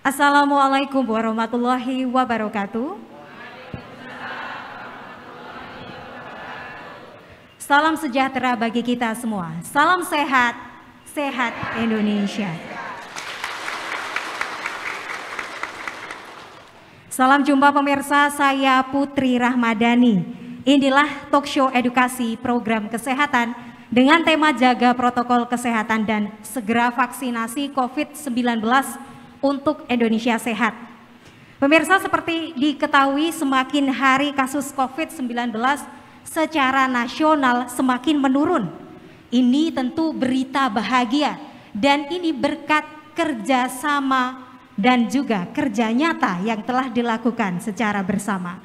Assalamualaikum warahmatullahi wabarakatuh. Salam sejahtera bagi kita semua. Salam sehat, sehat Indonesia. Salam jumpa pemirsa, saya Putri Rahmadani. Inilah talk show edukasi program kesehatan dengan tema jaga protokol kesehatan dan segera vaksinasi COVID-19 untuk Indonesia sehat. Pemirsa, seperti diketahui semakin hari kasus COVID-19 secara nasional semakin menurun. Ini tentu berita bahagia dan ini berkat kerjasama dan juga kerja nyata yang telah dilakukan secara bersama.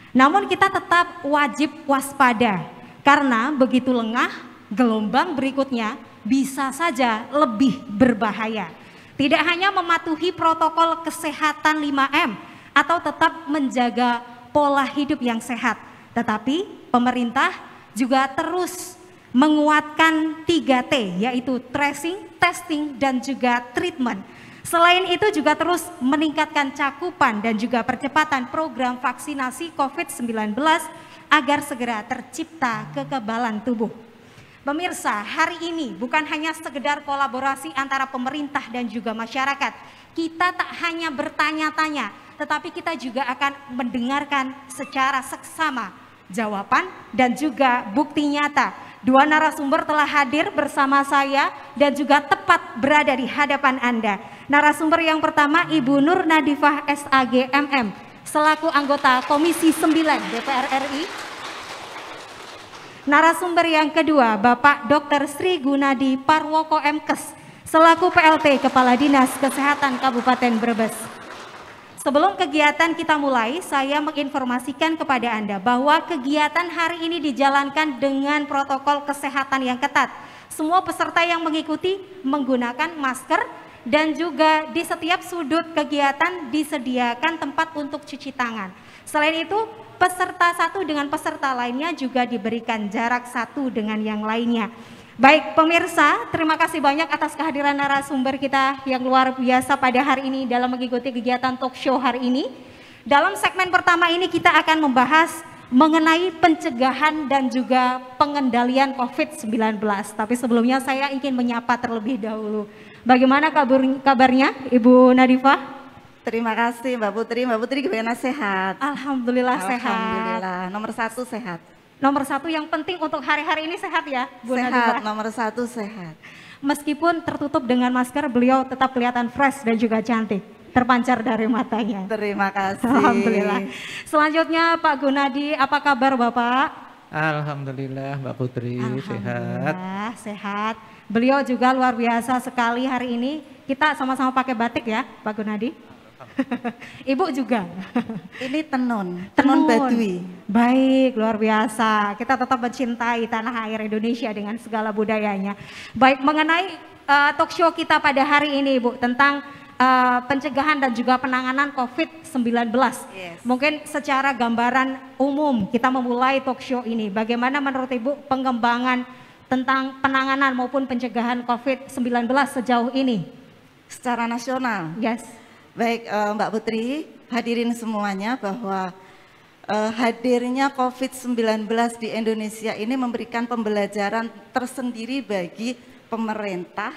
Namun kita tetap wajib waspada karena begitu lengah, gelombang berikutnya bisa saja lebih berbahaya. Tidak hanya mematuhi protokol kesehatan 5M atau tetap menjaga pola hidup yang sehat, tetapi pemerintah juga terus menguatkan 3T, yaitu tracing, testing, dan juga treatment. Selain itu juga terus meningkatkan cakupan dan juga percepatan program vaksinasi COVID-19 agar segera tercipta kekebalan tubuh. Pemirsa, hari ini bukan hanya sekedar kolaborasi antara pemerintah dan juga masyarakat. Kita tak hanya bertanya-tanya, tetapi kita juga akan mendengarkan secara seksama jawaban dan juga bukti nyata. Dua narasumber telah hadir bersama saya dan juga tepat berada di hadapan Anda. Narasumber yang pertama Ibu Nur Nadifah SAG MM selaku anggota Komisi 9 DPR RI. Narasumber yang kedua Bapak Dr. Sri Gunadi Parwoko MKes selaku PLT Kepala Dinas Kesehatan Kabupaten Brebes. Sebelum kegiatan kita mulai, saya menginformasikan kepada Anda bahwa kegiatan hari ini dijalankan dengan protokol kesehatan yang ketat. Semua peserta yang mengikuti menggunakan masker dan juga di setiap sudut kegiatan disediakan tempat untuk cuci tangan. Selain itu, peserta satu dengan peserta lainnya juga diberikan jarak satu dengan yang lainnya. Baik pemirsa, terima kasih banyak atas kehadiran narasumber kita yang luar biasa pada hari ini dalam mengikuti kegiatan talk show hari ini. Dalam segmen pertama ini kita akan membahas mengenai pencegahan dan juga pengendalian COVID-19. Tapi sebelumnya saya ingin menyapa terlebih dahulu. Bagaimana kabarnya Ibu Nadifah? Terima kasih Mbak Putri. Mbak Putri gimana, sehat? Alhamdulillah sehat. Alhamdulillah, nomor satu sehat. Nomor satu yang penting untuk hari-hari ini sehat ya Bu Sehat, Nadifah? nomor satu sehat. Meskipun tertutup dengan masker, beliau tetap kelihatan fresh dan juga cantik, terpancar dari matanya. Terima kasih. Alhamdulillah. Selanjutnya Pak Gunadi, apa kabar Bapak? Alhamdulillah Mbak Putri, sehat. Sehat. Beliau juga luar biasa sekali hari ini. Kita sama-sama pakai batik ya Pak Gunadi. Ibu juga. Ini tenun Baduy. Baik, luar biasa. Kita tetap mencintai tanah air Indonesia dengan segala budayanya. Baik, mengenai talk show kita pada hari ini Ibu tentang pencegahan dan juga penanganan COVID-19. Yes. Mungkin secara gambaran umum kita memulai talk show ini. Bagaimana menurut Ibu pengembangan tentang penanganan maupun pencegahan COVID-19 sejauh ini? Secara nasional. Yes. Baik Mbak Putri, hadirin semuanya, bahwa hadirnya COVID-19 di Indonesia ini memberikan pembelajaran tersendiri bagi pemerintah,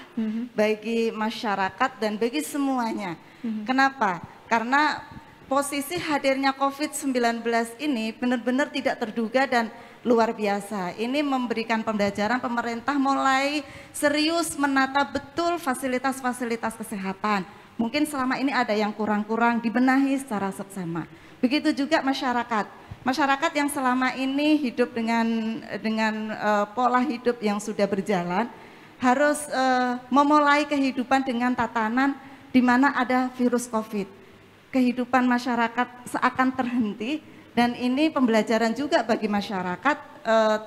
bagi masyarakat dan bagi semuanya. Kenapa? Karena posisi hadirnya COVID-19 ini benar-benar tidak terduga dan luar biasa. Ini memberikan pembelajaran pemerintah mulai serius menata betul fasilitas-fasilitas kesehatan. Mungkin selama ini ada yang kurang-kurang dibenahi secara seksama. Begitu juga masyarakat. Masyarakat yang selama ini hidup dengan pola hidup yang sudah berjalan harus memulai kehidupan dengan tatanan di mana ada virus COVID. Kehidupan masyarakat seakan terhenti dan ini pembelajaran juga bagi masyarakat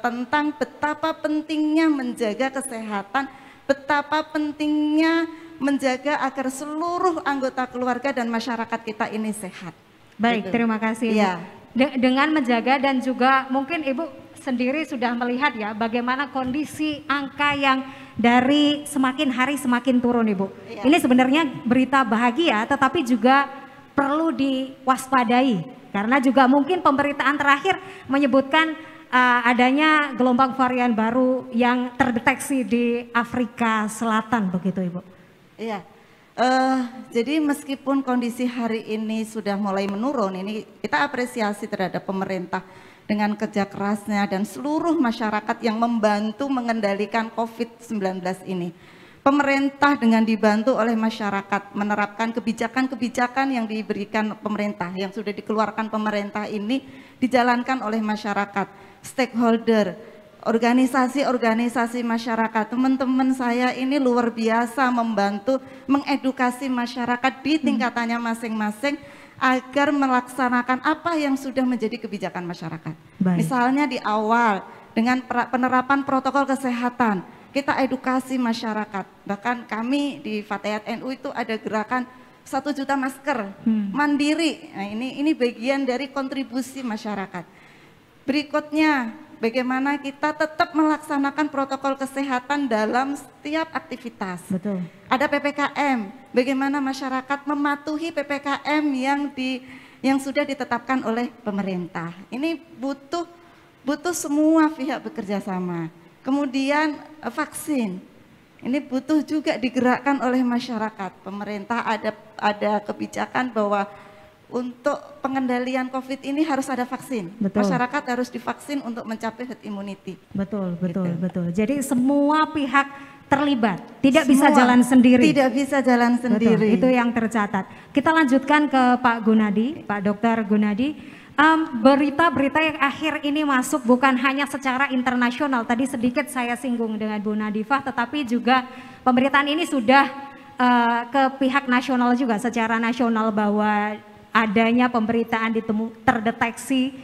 tentang betapa pentingnya menjaga kesehatan, betapa pentingnya menjaga agar seluruh anggota keluarga dan masyarakat kita ini sehat. Baik, gitu. terima kasih. Ya. Dengan menjaga dan juga mungkin Ibu sendiri sudah melihat ya bagaimana kondisi angka yang dari semakin hari semakin turun Ibu. Iya. Ini sebenarnya berita bahagia tetapi juga perlu diwaspadai karena juga mungkin pemberitaan terakhir menyebutkan adanya gelombang varian baru yang terdeteksi di Afrika Selatan begitu Ibu. Iya. Jadi meskipun kondisi hari ini sudah mulai menurun, ini kita apresiasi terhadap pemerintah dengan kerja kerasnya dan seluruh masyarakat yang membantu mengendalikan COVID-19 ini. Pemerintah dengan dibantu oleh masyarakat menerapkan kebijakan-kebijakan yang diberikan pemerintah, yang sudah dikeluarkan pemerintah ini dijalankan oleh masyarakat, stakeholder, organisasi-organisasi masyarakat. Teman-teman saya ini luar biasa membantu mengedukasi masyarakat di tingkatannya masing-masing agar melaksanakan apa yang sudah menjadi kebijakan masyarakat. Baik. Misalnya di awal dengan penerapan protokol kesehatan, kita edukasi masyarakat. Bahkan kami di Fatayat NU itu ada gerakan 1 juta masker mandiri. Nah, ini bagian dari kontribusi masyarakat. Berikutnya, bagaimana kita tetap melaksanakan protokol kesehatan dalam setiap aktivitas. Betul. Ada PPKM, bagaimana masyarakat mematuhi PPKM yang sudah ditetapkan oleh pemerintah. Ini butuh semua pihak bekerja sama. Kemudian vaksin, ini butuh juga digerakkan oleh masyarakat. Pemerintah ada kebijakan bahwa untuk pengendalian COVID ini harus ada vaksin. Betul. Masyarakat harus divaksin untuk mencapai herd immunity. Betul, betul, Gitu. betul. Jadi semua pihak terlibat, tidak Semua bisa jalan sendiri. Tidak bisa jalan sendiri. Betul, itu yang tercatat. Kita lanjutkan ke Pak Gunadi, Pak Dr. Gunadi. Berita-berita yang akhir ini masuk bukan hanya secara internasional. Tadi sedikit saya singgung dengan Bu Nadifah, tetapi juga pemberitaan ini sudah ke pihak nasional juga, secara nasional bahwa adanya pemberitaan terdeteksi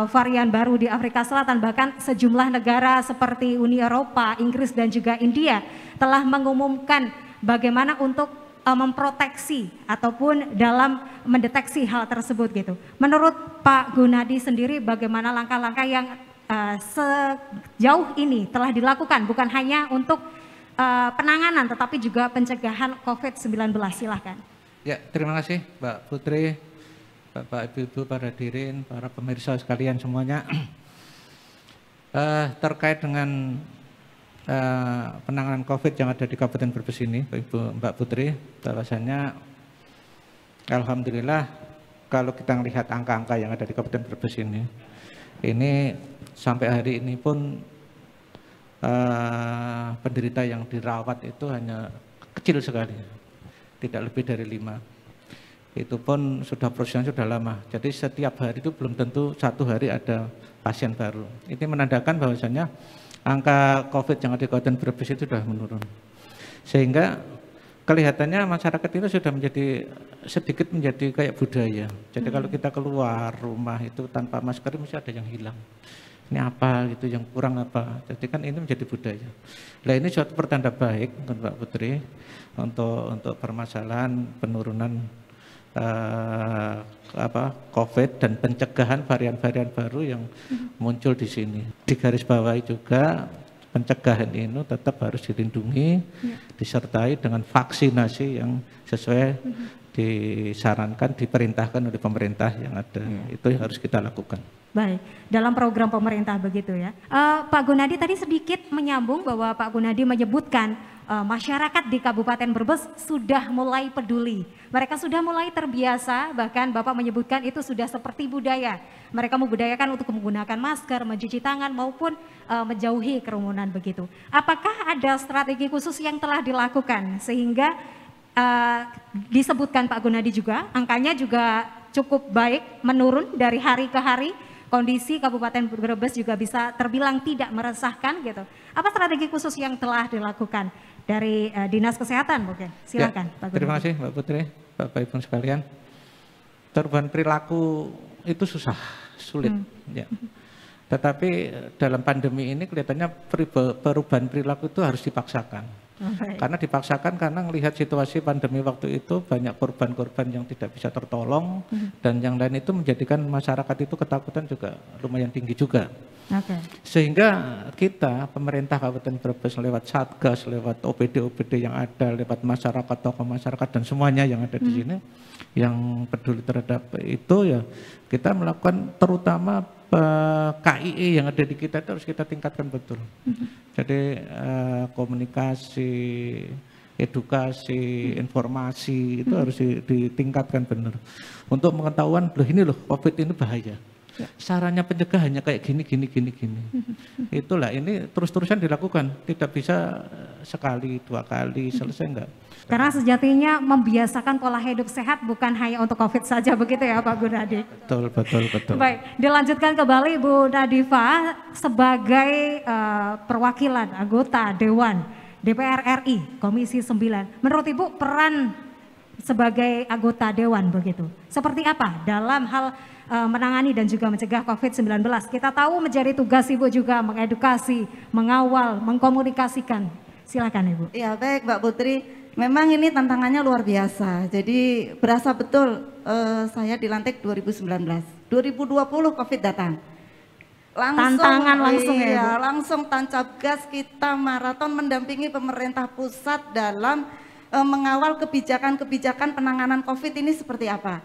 varian baru di Afrika Selatan. Bahkan sejumlah negara seperti Uni Eropa, Inggris dan juga India telah mengumumkan bagaimana untuk memproteksi ataupun dalam mendeteksi hal tersebut gitu. Menurut Pak Gunadi sendiri bagaimana langkah-langkah yang sejauh ini telah dilakukan bukan hanya untuk penanganan tetapi juga pencegahan COVID-19, silahkan. Ya, terima kasih Mbak Putri, Bapak Ibu, para hadirin, para pemirsa sekalian semuanya. Terkait dengan penanganan COVID yang ada di Kabupaten Brebes ini, Mbak Putri, bahwasanya alhamdulillah kalau kita melihat angka-angka yang ada di Kabupaten Brebes ini sampai hari ini pun penderita yang dirawat itu hanya kecil sekali, tidak lebih dari 5. Itu pun sudah prosesnya sudah lama. Jadi setiap hari itu belum tentu satu hari ada pasien baru. Ini menandakan bahwasanya angka COVID yang ada di Kabupaten Brebes itu sudah menurun. Sehingga kelihatannya masyarakat itu sudah sedikit menjadi kayak budaya. Jadi kalau kita keluar rumah itu tanpa masker mesti ada yang hilang. Ini apa gitu, yang kurang apa. Jadi kan ini menjadi budaya. Nah, ini suatu pertanda baik Mbak Putri untuk permasalahan penurunan COVID dan pencegahan varian-varian baru yang muncul di sini. Di garis bawahi juga pencegahan ini tetap harus dilindungi, disertai dengan vaksinasi yang sesuai disarankan, diperintahkan oleh pemerintah yang ada. Itu yang harus kita lakukan. Baik, dalam program pemerintah begitu ya. Pak Gunadi tadi sedikit menyambung bahwa Pak Gunadi menyebutkan masyarakat di Kabupaten Brebes sudah mulai peduli. Mereka sudah mulai terbiasa, bahkan Bapak menyebutkan itu sudah seperti budaya. Mereka membudayakan untuk menggunakan masker, mencuci tangan maupun menjauhi kerumunan begitu. Apakah ada strategi khusus yang telah dilakukan sehingga disebutkan Pak Gunadi juga angkanya juga cukup baik, menurun dari hari ke hari? Kondisi Kabupaten Brebes juga bisa terbilang tidak meresahkan gitu. Apa strategi khusus yang telah dilakukan dari Dinas Kesehatan mungkin? Silakan ya, Pak Gunadi. Terima kasih Mbak Putri, Bapak Ibu sekalian. Perubahan perilaku itu sulit. Ya. Tetapi dalam pandemi ini kelihatannya perubahan perilaku itu harus dipaksakan. Karena dipaksakan karena melihat situasi pandemi waktu itu banyak korban-korban yang tidak bisa tertolong dan yang lain itu menjadikan masyarakat itu ketakutan juga lumayan tinggi juga. Sehingga kita, pemerintah Kabupaten Brebes lewat Satgas, lewat OPD-OPD yang ada, lewat masyarakat, tokoh masyarakat dan semuanya yang ada di sini, yang peduli terhadap itu ya, kita melakukan terutama KIE yang ada di kita itu harus kita tingkatkan betul. Jadi komunikasi, edukasi, informasi itu harus ditingkatkan benar. Untuk pengetahuan, loh ini loh COVID ini bahaya. Sarannya pencegahannya kayak gini. Itulah ini terus-terusan dilakukan, tidak bisa sekali, 2 kali, selesai enggak. Karena sejatinya membiasakan pola hidup sehat bukan hanya untuk COVID saja, begitu ya Pak Gunadi? Betul. Baik, dilanjutkan kembali Bu Nadifa sebagai perwakilan anggota Dewan DPR RI Komisi 9. Menurut Ibu peran sebagai anggota Dewan begitu, seperti apa dalam hal menangani dan juga mencegah COVID-19? Kita tahu menjadi tugas Ibu juga mengedukasi, mengawal, mengkomunikasikan. Silakan Ibu. Ya baik Mbak Putri, memang ini tantangannya luar biasa. Jadi berasa betul saya dilantik 2019, 2020 COVID datang. Tantangan langsung ya, langsung tancap gas kita maraton mendampingi pemerintah pusat dalam mengawal kebijakan-kebijakan penanganan COVID ini seperti apa.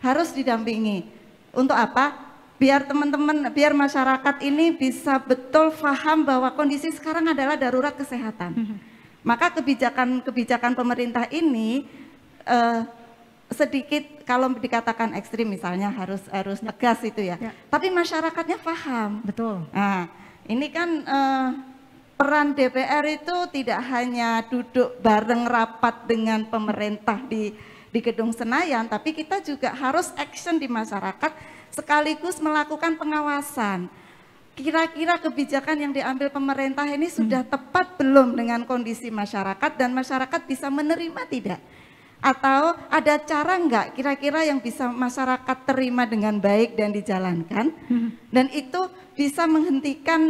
Harus didampingi. Untuk apa? Biar teman-teman, biar masyarakat ini bisa betul paham bahwa kondisi sekarang adalah darurat kesehatan. Maka kebijakan-kebijakan pemerintah ini sedikit kalau dikatakan ekstrim misalnya harus tegas itu ya. Tapi masyarakatnya paham. Betul. Nah, ini kan peran DPR itu tidak hanya duduk bareng rapat dengan pemerintah di Gedung Senayan, tapi kita juga harus action di masyarakat sekaligus melakukan pengawasan. Kira-kira kebijakan yang diambil pemerintah ini sudah tepat belum dengan kondisi masyarakat dan masyarakat bisa menerima tidak? Atau ada cara enggak kira-kira yang bisa masyarakat terima dengan baik dan dijalankan dan itu bisa menghentikan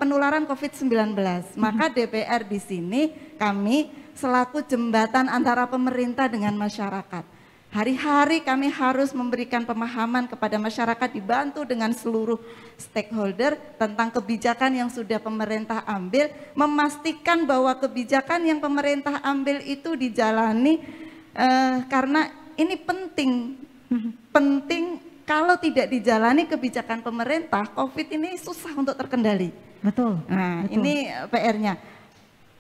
penularan COVID-19. Maka DPR di sini kami selaku jembatan antara pemerintah dengan masyarakat. Hari-hari kami harus memberikan pemahaman kepada masyarakat dibantu dengan seluruh stakeholder tentang kebijakan yang sudah pemerintah ambil, memastikan bahwa kebijakan yang pemerintah ambil itu dijalani karena ini penting. Penting kalau tidak dijalani kebijakan pemerintah, COVID ini susah untuk terkendali. Betul. Nah, betul. ini PR-nya.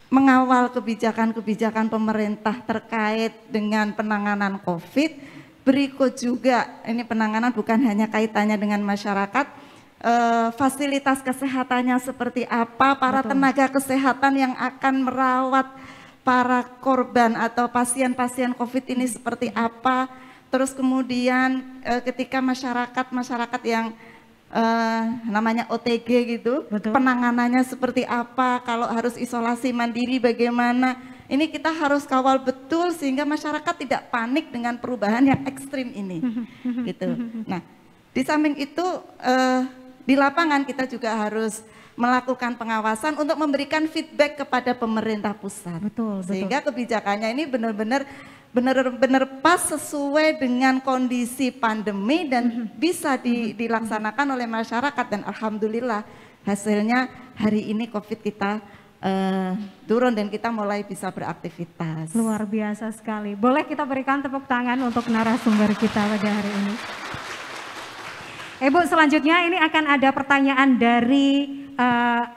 Mengawal kebijakan-kebijakan pemerintah terkait dengan penanganan COVID. Berikut juga ini penanganan bukan hanya kaitannya dengan masyarakat, fasilitas kesehatannya seperti apa, para tenaga kesehatan yang akan merawat para korban atau pasien-pasien COVID ini seperti apa. Terus kemudian ketika masyarakat yang namanya OTG gitu, penanganannya seperti apa, kalau harus isolasi mandiri bagaimana, ini kita harus kawal betul sehingga masyarakat tidak panik dengan perubahan yang ekstrim ini, gitu. Nah, di samping itu di lapangan kita juga harus melakukan pengawasan untuk memberikan feedback kepada pemerintah pusat, sehingga kebijakannya ini benar-benar pas sesuai dengan kondisi pandemi dan bisa dilaksanakan oleh masyarakat dan alhamdulillah hasilnya hari ini COVID kita turun dan kita mulai bisa beraktivitas. Luar biasa sekali. Boleh kita berikan tepuk tangan untuk narasumber kita pada hari ini. Ibu, selanjutnya ini akan ada pertanyaan dari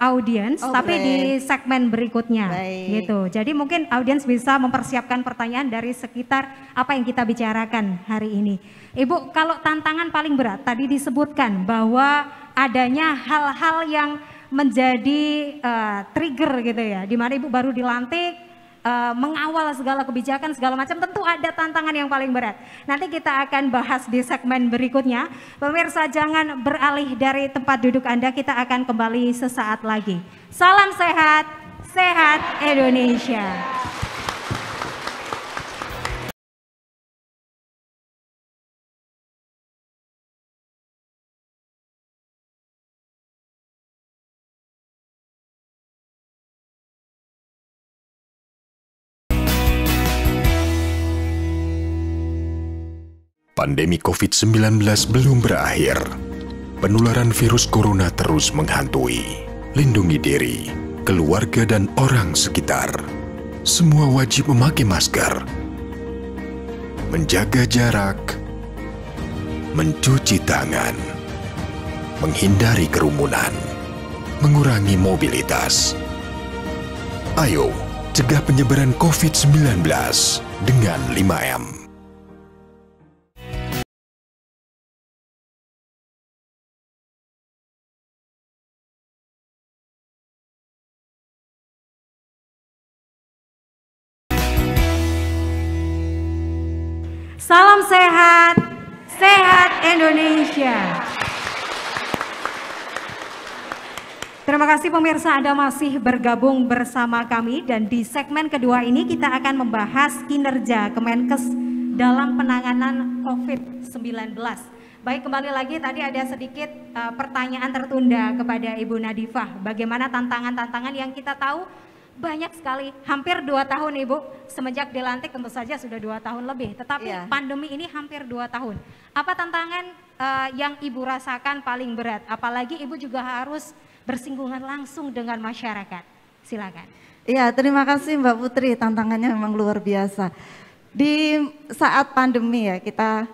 audiens, tapi di segmen berikutnya. Gitu. Jadi mungkin audiens bisa mempersiapkan pertanyaan dari sekitar apa yang kita bicarakan hari ini. Ibu, kalau tantangan paling berat tadi disebutkan bahwa adanya hal-hal yang menjadi trigger gitu ya, di mana Ibu baru dilantik, mengawal segala kebijakan segala macam, tentu ada tantangan yang paling berat. Nanti kita akan bahas di segmen berikutnya. Pemirsa jangan beralih dari tempat duduk Anda, kita akan kembali sesaat lagi. Salam sehat, sehat Indonesia. Pandemi COVID-19 belum berakhir. Penularan virus corona terus menghantui. Lindungi diri, keluarga dan orang sekitar. Semua wajib memakai masker, menjaga jarak, mencuci tangan, menghindari kerumunan, mengurangi mobilitas. Ayo, cegah penyebaran COVID-19 dengan 5M. Salam sehat, sehat Indonesia. Terima kasih pemirsa, Anda masih bergabung bersama kami dan di segmen kedua ini kita akan membahas kinerja Kemenkes dalam penanganan COVID-19. Baik, kembali lagi tadi ada sedikit pertanyaan tertunda kepada Ibu Nadifah. Bagaimana tantangan-tantangan yang kita tahu banyak sekali, hampir 2 tahun Ibu, semenjak dilantik tentu saja sudah 2 tahun lebih, tetapi pandemi ini hampir 2 tahun. Apa tantangan yang Ibu rasakan paling berat? Apalagi Ibu juga harus bersinggungan langsung dengan masyarakat. Silakan. Iya, terima kasih Mbak Putri, tantangannya memang luar biasa. Di saat pandemi ya, kita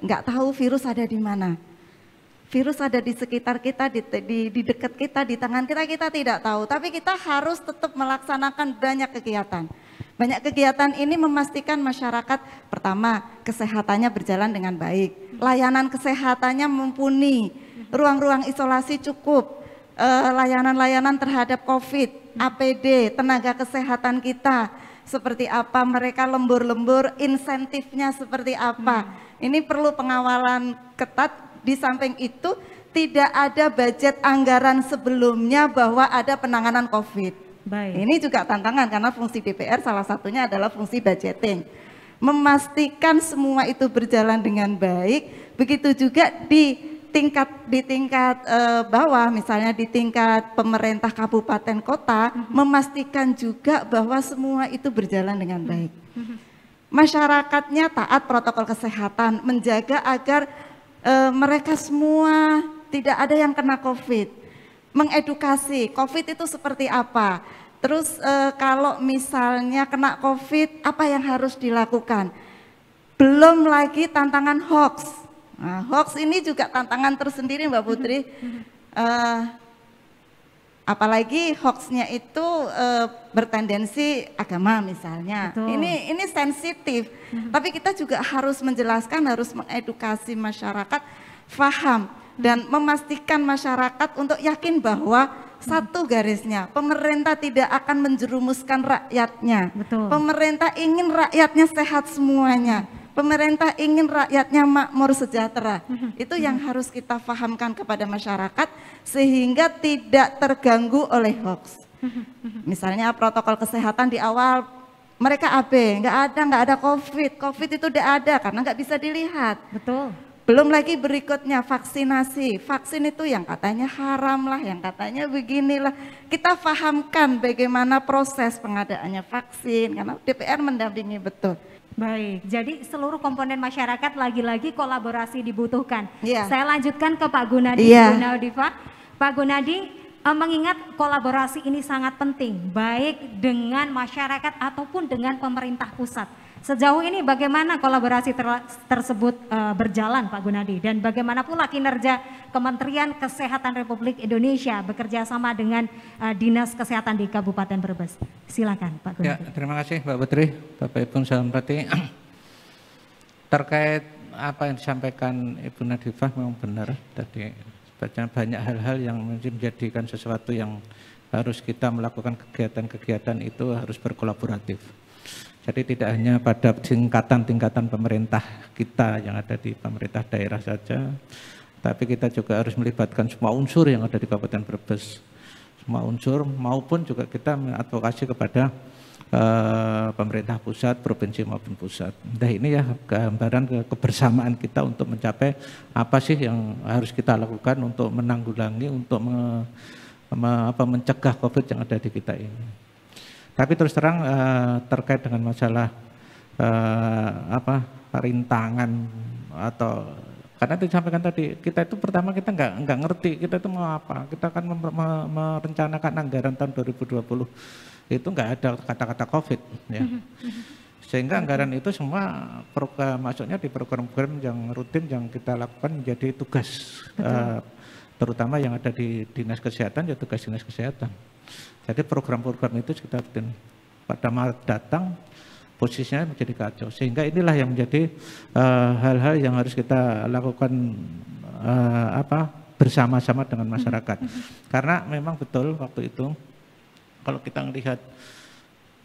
nggak tahu virus ada di mana. Virus ada di sekitar kita, di dekat kita, di tangan kita, kita tidak tahu. Tapi kita harus tetap melaksanakan banyak kegiatan. Banyak kegiatan ini memastikan masyarakat, pertama, kesehatannya berjalan dengan baik. Layanan kesehatannya mumpuni, ruang-ruang isolasi cukup, layanan-layanan terhadap COVID, APD, tenaga kesehatan kita, seperti apa, mereka lembur-lembur, insentifnya seperti apa. Ini perlu pengawalan ketat. Di samping itu tidak ada budget anggaran sebelumnya bahwa ada penanganan COVID. Baik. Ini juga tantangan karena fungsi DPR salah satunya adalah fungsi budgeting. Memastikan semua itu berjalan dengan baik, begitu juga di tingkat bawah, misalnya di tingkat pemerintah kabupaten kota, memastikan juga bahwa semua itu berjalan dengan baik. Masyarakatnya taat protokol kesehatan, menjaga agar mereka semua tidak ada yang kena COVID, mengedukasi COVID itu seperti apa, terus kalau misalnya kena COVID apa yang harus dilakukan, belum lagi tantangan hoax. Nah, hoax ini juga tantangan tersendiri Mbak Putri, apalagi hoaxnya itu bertendensi agama misalnya. Ini sensitif. Tapi kita juga harus menjelaskan, harus mengedukasi masyarakat paham dan memastikan masyarakat untuk yakin bahwa satu garisnya, pemerintah tidak akan menjerumuskan rakyatnya. Betul. Pemerintah ingin rakyatnya sehat semuanya. Pemerintah ingin rakyatnya makmur sejahtera. Itu yang harus kita pahamkan kepada masyarakat sehingga tidak terganggu oleh hoax. Misalnya protokol kesehatan di awal mereka AB, nggak ada COVID itu tidak ada karena nggak bisa dilihat. Betul. Belum lagi berikutnya vaksinasi, vaksin itu yang katanya haram lah, yang katanya beginilah. Kita pahamkan bagaimana proses pengadaannya vaksin karena DPR mendampingi betul. Baik, jadi seluruh komponen masyarakat lagi-lagi kolaborasi dibutuhkan. Iya. Saya lanjutkan ke Pak Gunadi. Iya. Bu Nadifah. Pak Gunadi, mengingat kolaborasi ini sangat penting, baik dengan masyarakat ataupun dengan pemerintah pusat. Sejauh ini bagaimana kolaborasi tersebut berjalan Pak Gunadi, dan bagaimana pula kinerja Kementerian Kesehatan Republik Indonesia bekerja sama dengan Dinas Kesehatan di Kabupaten Brebes. Silakan Pak Gunadi. Ya, terima kasih Mbak Putri, Bapak Ibu salam berarti terkait apa yang disampaikan Ibu Nadifah memang benar tadi. Banyak hal-hal yang menjadikan sesuatu yang harus kita melakukan kegiatan-kegiatan itu harus berkolaboratif. Jadi tidak hanya pada tingkatan pemerintah kita yang ada di pemerintah daerah saja, tapi kita juga harus melibatkan semua unsur yang ada di Kabupaten Brebes. Semua unsur maupun juga kita mengadvokasi kepada pemerintah pusat, provinsi maupun pusat. Nah ini ya gambaran kebersamaan kita untuk mencapai apa sih yang harus kita lakukan untuk menanggulangi, untuk mencegah COVID yang ada di kita ini. Tapi terus terang terkait dengan masalah rintangan atau Karena itu disampaikan tadi, kita itu pertama kita nggak ngerti kita itu mau apa. Kita kan merencanakan anggaran tahun 2020 itu nggak ada kata-kata COVID ya. Sehingga anggaran itu semua program masuknya di program-program yang rutin yang kita lakukan menjadi tugas terutama yang ada di Dinas Kesehatan, ya tugas Dinas Kesehatan. Jadi program-program itu kita rutin. Pada Maret datang posisinya menjadi kacau, sehingga inilah yang menjadi hal-hal yang harus kita lakukan bersama-sama dengan masyarakat. Karena memang betul waktu itu kalau kita melihat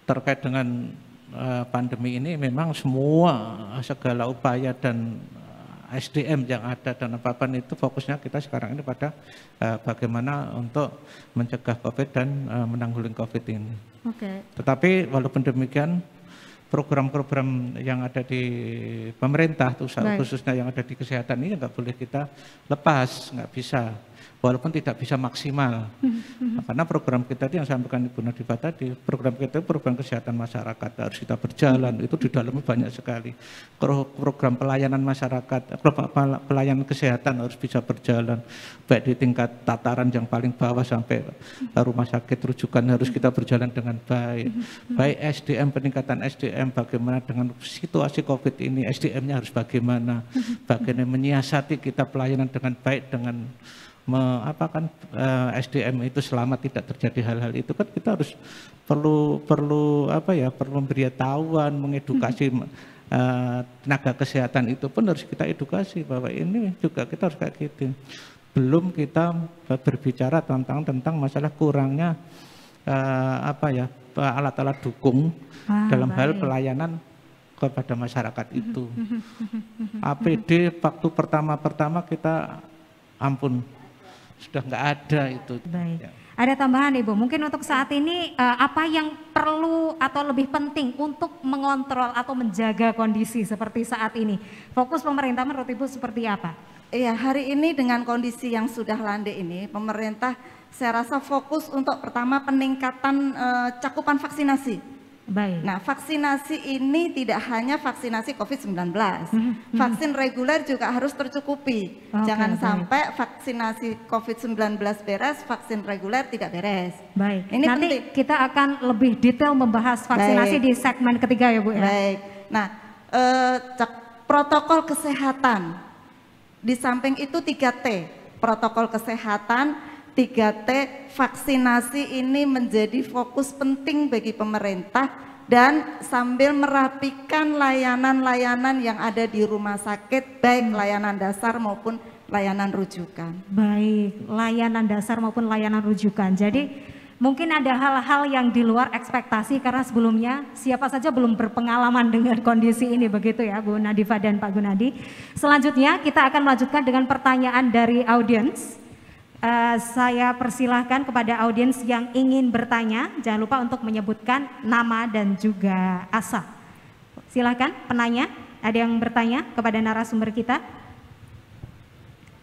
terkait dengan pandemi ini, memang semua segala upaya dan SDM yang ada dan apa-apa itu fokusnya kita sekarang ini pada bagaimana untuk mencegah COVID dan menanggulangi COVID ini. Tetapi walaupun demikian, program-program yang ada di pemerintah, khususnya yang ada di kesehatan ini nggak boleh kita lepas, nggak bisa. Walaupun tidak bisa maksimal, karena program kita yang sampaikan Ibu Nadifa tadi, program kita itu program kesehatan masyarakat harus kita berjalan, itu di dalamnya banyak sekali. Program pelayanan masyarakat, pelayanan kesehatan harus bisa berjalan, baik di tingkat tataran yang paling bawah sampai rumah sakit rujukan harus kita berjalan dengan baik. Baik SDM, peningkatan SDM, bagaimana dengan situasi COVID ini, SDM-nya harus bagaimana menyiasati kita pelayanan dengan baik, dengan SDM itu selama tidak terjadi hal-hal itu kan kita harus perlu pemberitahuan, mengedukasi tenaga kesehatan itu pun harus kita edukasi bahwa ini juga kita harus kayak gitu. Belum kita berbicara tentang masalah kurangnya alat-alat dukung dalam hal pelayanan kepada masyarakat itu. APD waktu pertama kita ampun sudah nggak ada itu. Baik. Ya. Ada tambahan Ibu, mungkin untuk saat ini apa yang perlu atau lebih penting untuk mengontrol atau menjaga kondisi seperti saat ini? Fokus pemerintah menurut Ibu seperti apa? Iya, hari ini dengan kondisi yang sudah landai ini, pemerintah saya rasa fokus untuk pertama peningkatan cakupan vaksinasi. Baik. Nah, vaksinasi ini tidak hanya vaksinasi COVID-19, vaksin reguler juga harus tercukupi. Jangan sampai vaksinasi COVID-19 beres, vaksin reguler tidak beres. Baik. Ini nanti penting. Kita akan lebih detail membahas vaksinasi di segmen ketiga ya Bu ya. Baik. Nah, protokol kesehatan di samping itu 3T, protokol kesehatan. 3T, vaksinasi ini menjadi fokus penting bagi pemerintah dan sambil merapikan layanan-layanan yang ada di rumah sakit, baik layanan dasar maupun layanan rujukan. Baik, layanan dasar maupun layanan rujukan. Jadi mungkin ada hal-hal yang di luar ekspektasi karena sebelumnya siapa saja belum berpengalaman dengan kondisi ini, begitu ya Bu Nadifa dan Pak Gunadi. Selanjutnya kita akan melanjutkan dengan pertanyaan dari audiens. Saya persilahkan kepada audiens yang ingin bertanya, jangan lupa untuk menyebutkan nama dan juga asal. Silakan penanya, ada yang bertanya kepada narasumber kita?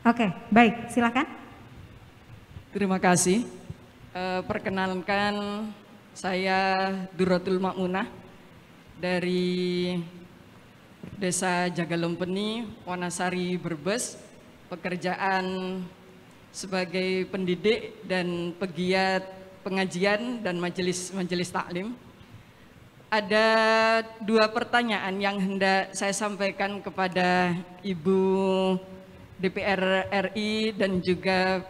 Oke, baik, silakan. Terima kasih. Perkenalkan, saya Duratul Makmunah dari Desa Jagalompeni, Wanasari, Brebes. Pekerjaan sebagai pendidik dan pegiat pengajian dan majelis taklim. Ada 2 pertanyaan yang hendak saya sampaikan kepada Ibu DPR RI dan juga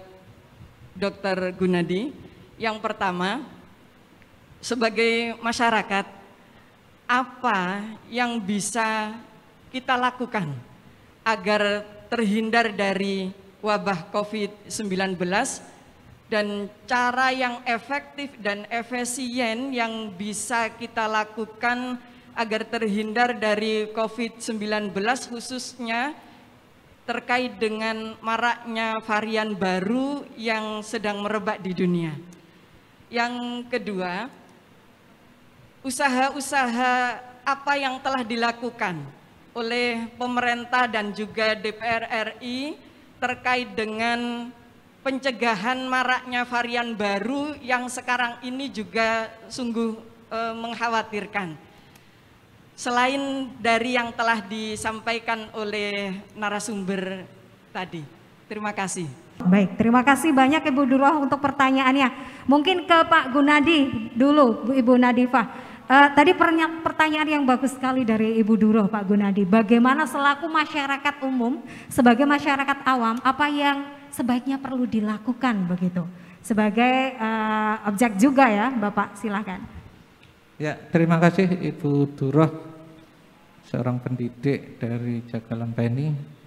Dr. Gunadi. Yang pertama, sebagai masyarakat, apa yang bisa kita lakukan agar terhindar dari wabah COVID-19 dan cara yang efektif dan efisien yang bisa kita lakukan agar terhindar dari COVID-19 khususnya terkait dengan maraknya varian baru yang sedang merebak di dunia. Yang kedua, usaha-usaha apa yang telah dilakukan oleh pemerintah dan juga DPR RI terkait dengan pencegahan maraknya varian baru yang sekarang ini juga sungguh mengkhawatirkan. selain dari yang telah disampaikan oleh narasumber tadi. Terima kasih. Baik, terima kasih banyak Ibu Duroh untuk pertanyaannya. Mungkin ke Pak Gunadi dulu, Ibu Nadifah. Tadi pertanyaan yang bagus sekali dari Ibu Duroh, Pak Gunadi. Bagaimana selaku masyarakat umum, sebagai masyarakat awam, apa yang sebaiknya perlu dilakukan begitu? Sebagai objek juga ya, Bapak, silakan. Ya, terima kasih Ibu Duroh, seorang pendidik dari Jagalanbeni.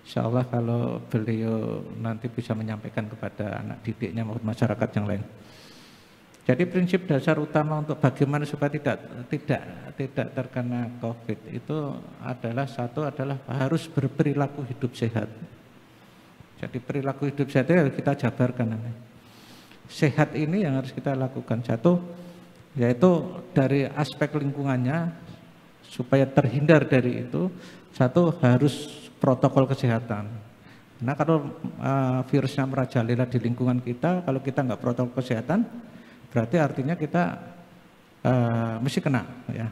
Insya Allah kalau beliau nanti bisa menyampaikan kepada anak didiknya maupun masyarakat yang lain. Jadi prinsip dasar utama untuk bagaimana supaya tidak terkena COVID itu adalah harus berperilaku hidup sehat. Jadi perilaku hidup sehat itu harus kita jabarkan. Sehat ini yang harus kita lakukan. Satu, yaitu dari aspek lingkungannya supaya terhindar dari itu. Satu, harus protokol kesehatan. Nah kalau virusnya merajalela di lingkungan kita, kalau kita nggak protokol kesehatan, berarti artinya kita mesti kena. Ya.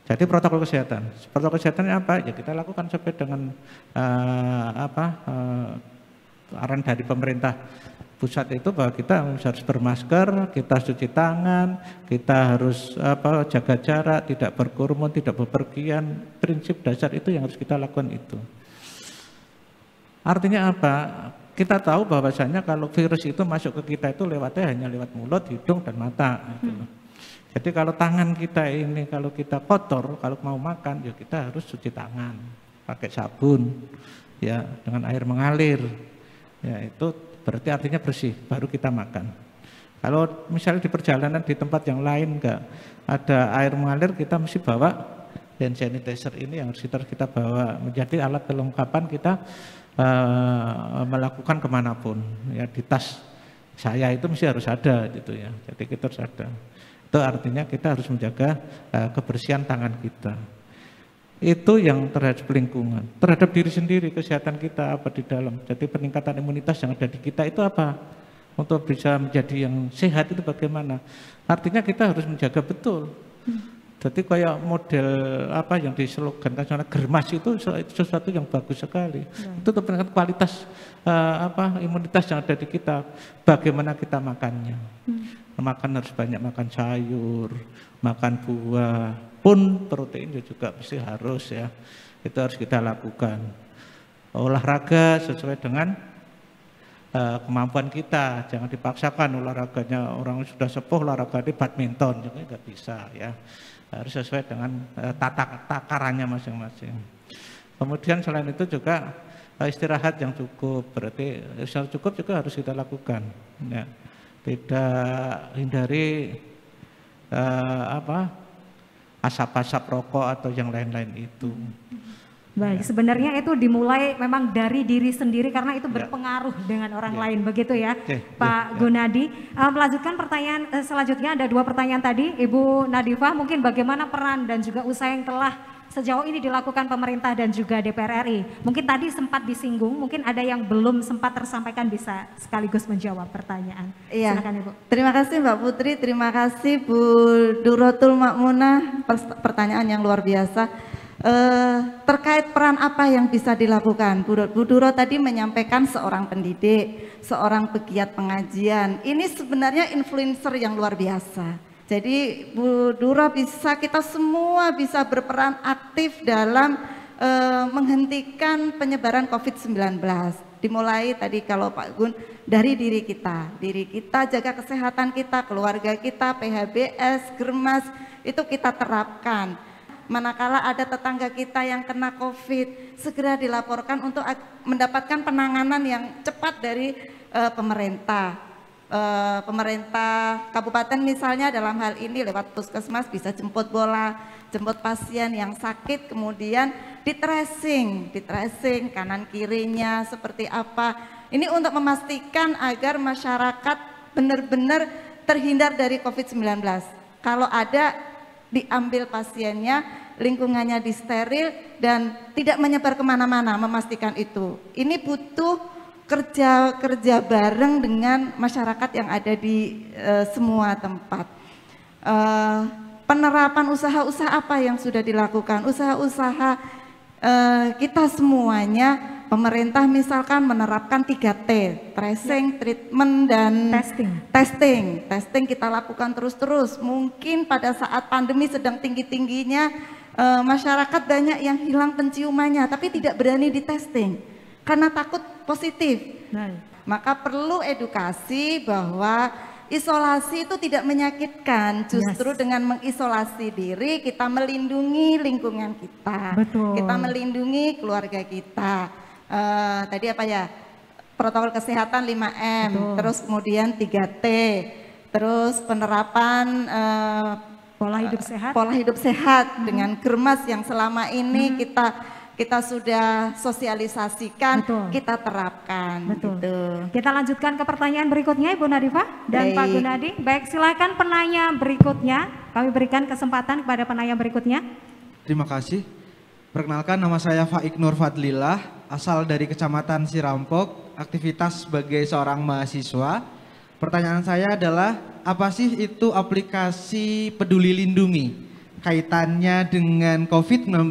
Jadi protokol kesehatan. Protokol kesehatannya apa? Ya kita lakukan sesuai dengan arahan dari pemerintah pusat itu bahwa kita harus bermasker, kita cuci tangan, kita harus jaga jarak, tidak berkerumun, tidak bepergian. Prinsip dasar itu yang harus kita lakukan itu. Artinya apa? Kita tahu bahwasanya kalau virus itu masuk ke kita itu lewatnya hanya lewat mulut, hidung, dan mata. Gitu. Jadi kalau tangan kita ini, kalau kita kotor, kalau mau makan, ya kita harus cuci tangan, pakai sabun, ya dengan air mengalir. Ya itu berarti artinya bersih, baru kita makan. Kalau misalnya di perjalanan di tempat yang lain enggak ada air mengalir, kita mesti bawa hand sanitizer ini yang harus kita bawa menjadi alat kelengkapan kita melakukan kemanapun. Ya di tas saya itu mesti harus ada gitu ya. Jadi kita harus ada. Itu artinya kita harus menjaga kebersihan tangan kita. Itu yang terhadap lingkungan, terhadap diri sendiri, kesehatan kita apa di dalam. Jadi peningkatan imunitas yang ada di kita itu apa? Untuk bisa menjadi yang sehat itu bagaimana? Artinya kita harus menjaga betul. Jadi kayak model apa yang dislogankan sana germas itu sesuatu yang bagus sekali. Itu untuk peningkatan kualitas imunitas yang ada di kita. Bagaimana kita makannya? Makan harus banyak makan sayur, makan buah, pun protein juga mesti harus ya. Itu harus kita lakukan. Olahraga sesuai dengan kemampuan kita, jangan dipaksakan olahraganya orang sudah sepuh olahraga di badminton juga nggak bisa ya. Harus sesuai dengan takarannya masing-masing. Kemudian selain itu juga istirahat yang cukup, berarti istirahat cukup juga harus kita lakukan. Ya. Tidak hindari asap-asap rokok atau yang lain-lain itu. Baik, sebenarnya itu dimulai memang dari diri sendiri karena itu berpengaruh dengan orang lain, begitu ya, Pak Gunadi. Melanjutkan pertanyaan selanjutnya, ada 2 pertanyaan tadi, Ibu Nadifah, mungkin bagaimana peran dan juga usaha yang telah sejauh ini dilakukan pemerintah dan juga DPR RI. Mungkin tadi sempat disinggung, mungkin ada yang belum sempat tersampaikan bisa sekaligus menjawab pertanyaan. Iya. Silakan Ibu. Terima kasih Mbak Putri, terima kasih Bu Durotul Makmunah, pertanyaan yang luar biasa. Terkait peran apa yang bisa dilakukan, Bu Duro tadi menyampaikan seorang pendidik, seorang pegiat pengajian, ini sebenarnya influencer yang luar biasa. Jadi Bu Duro kita semua bisa berperan aktif dalam menghentikan penyebaran COVID-19. Dimulai tadi kalau Pak Gun dari diri kita jaga kesehatan kita, keluarga kita, PHBS, Germas itu kita terapkan. Manakala ada tetangga kita yang kena COVID, segera dilaporkan untuk mendapatkan penanganan yang cepat dari pemerintah. Pemerintah kabupaten misalnya dalam hal ini lewat puskesmas bisa jemput bola, jemput pasien yang sakit, kemudian di tracing kanan kirinya seperti apa. Ini untuk memastikan agar masyarakat benar-benar terhindar dari COVID-19. Kalau ada, diambil pasiennya, lingkungannya disteril dan tidak menyebar kemana-mana, memastikan itu. Ini butuh kerja bareng dengan masyarakat yang ada di semua tempat. penerapan usaha-usaha apa yang sudah dilakukan, usaha-usaha kita semuanya. Pemerintah misalkan menerapkan 3T, tracing, treatment, dan testing kita lakukan terus-terus. Mungkin pada saat pandemi sedang tinggi-tingginya, masyarakat banyak yang hilang penciumannya, tapi tidak berani di testing karena takut positif. Maka perlu edukasi bahwa isolasi itu tidak menyakitkan, justru dengan mengisolasi diri kita melindungi lingkungan kita, kita melindungi keluarga kita. Tadi apa ya, protokol kesehatan 5M, terus kemudian 3T, terus penerapan pola hidup sehat dengan Germas yang selama ini kita sudah sosialisasikan, kita terapkan. Gitu. Kita lanjutkan ke pertanyaan berikutnya Ibu Nadifah dan Pak Gunadi. Baik, silakan penanya berikutnya. Kami berikan kesempatan kepada penanya berikutnya. Terima kasih. Perkenalkan, nama saya Faik Nur Fadlillah, asal dari Kecamatan Sirampok, aktivitas sebagai seorang mahasiswa. Pertanyaan saya adalah, apa sih itu aplikasi Peduli Lindungi? Kaitannya dengan COVID-19,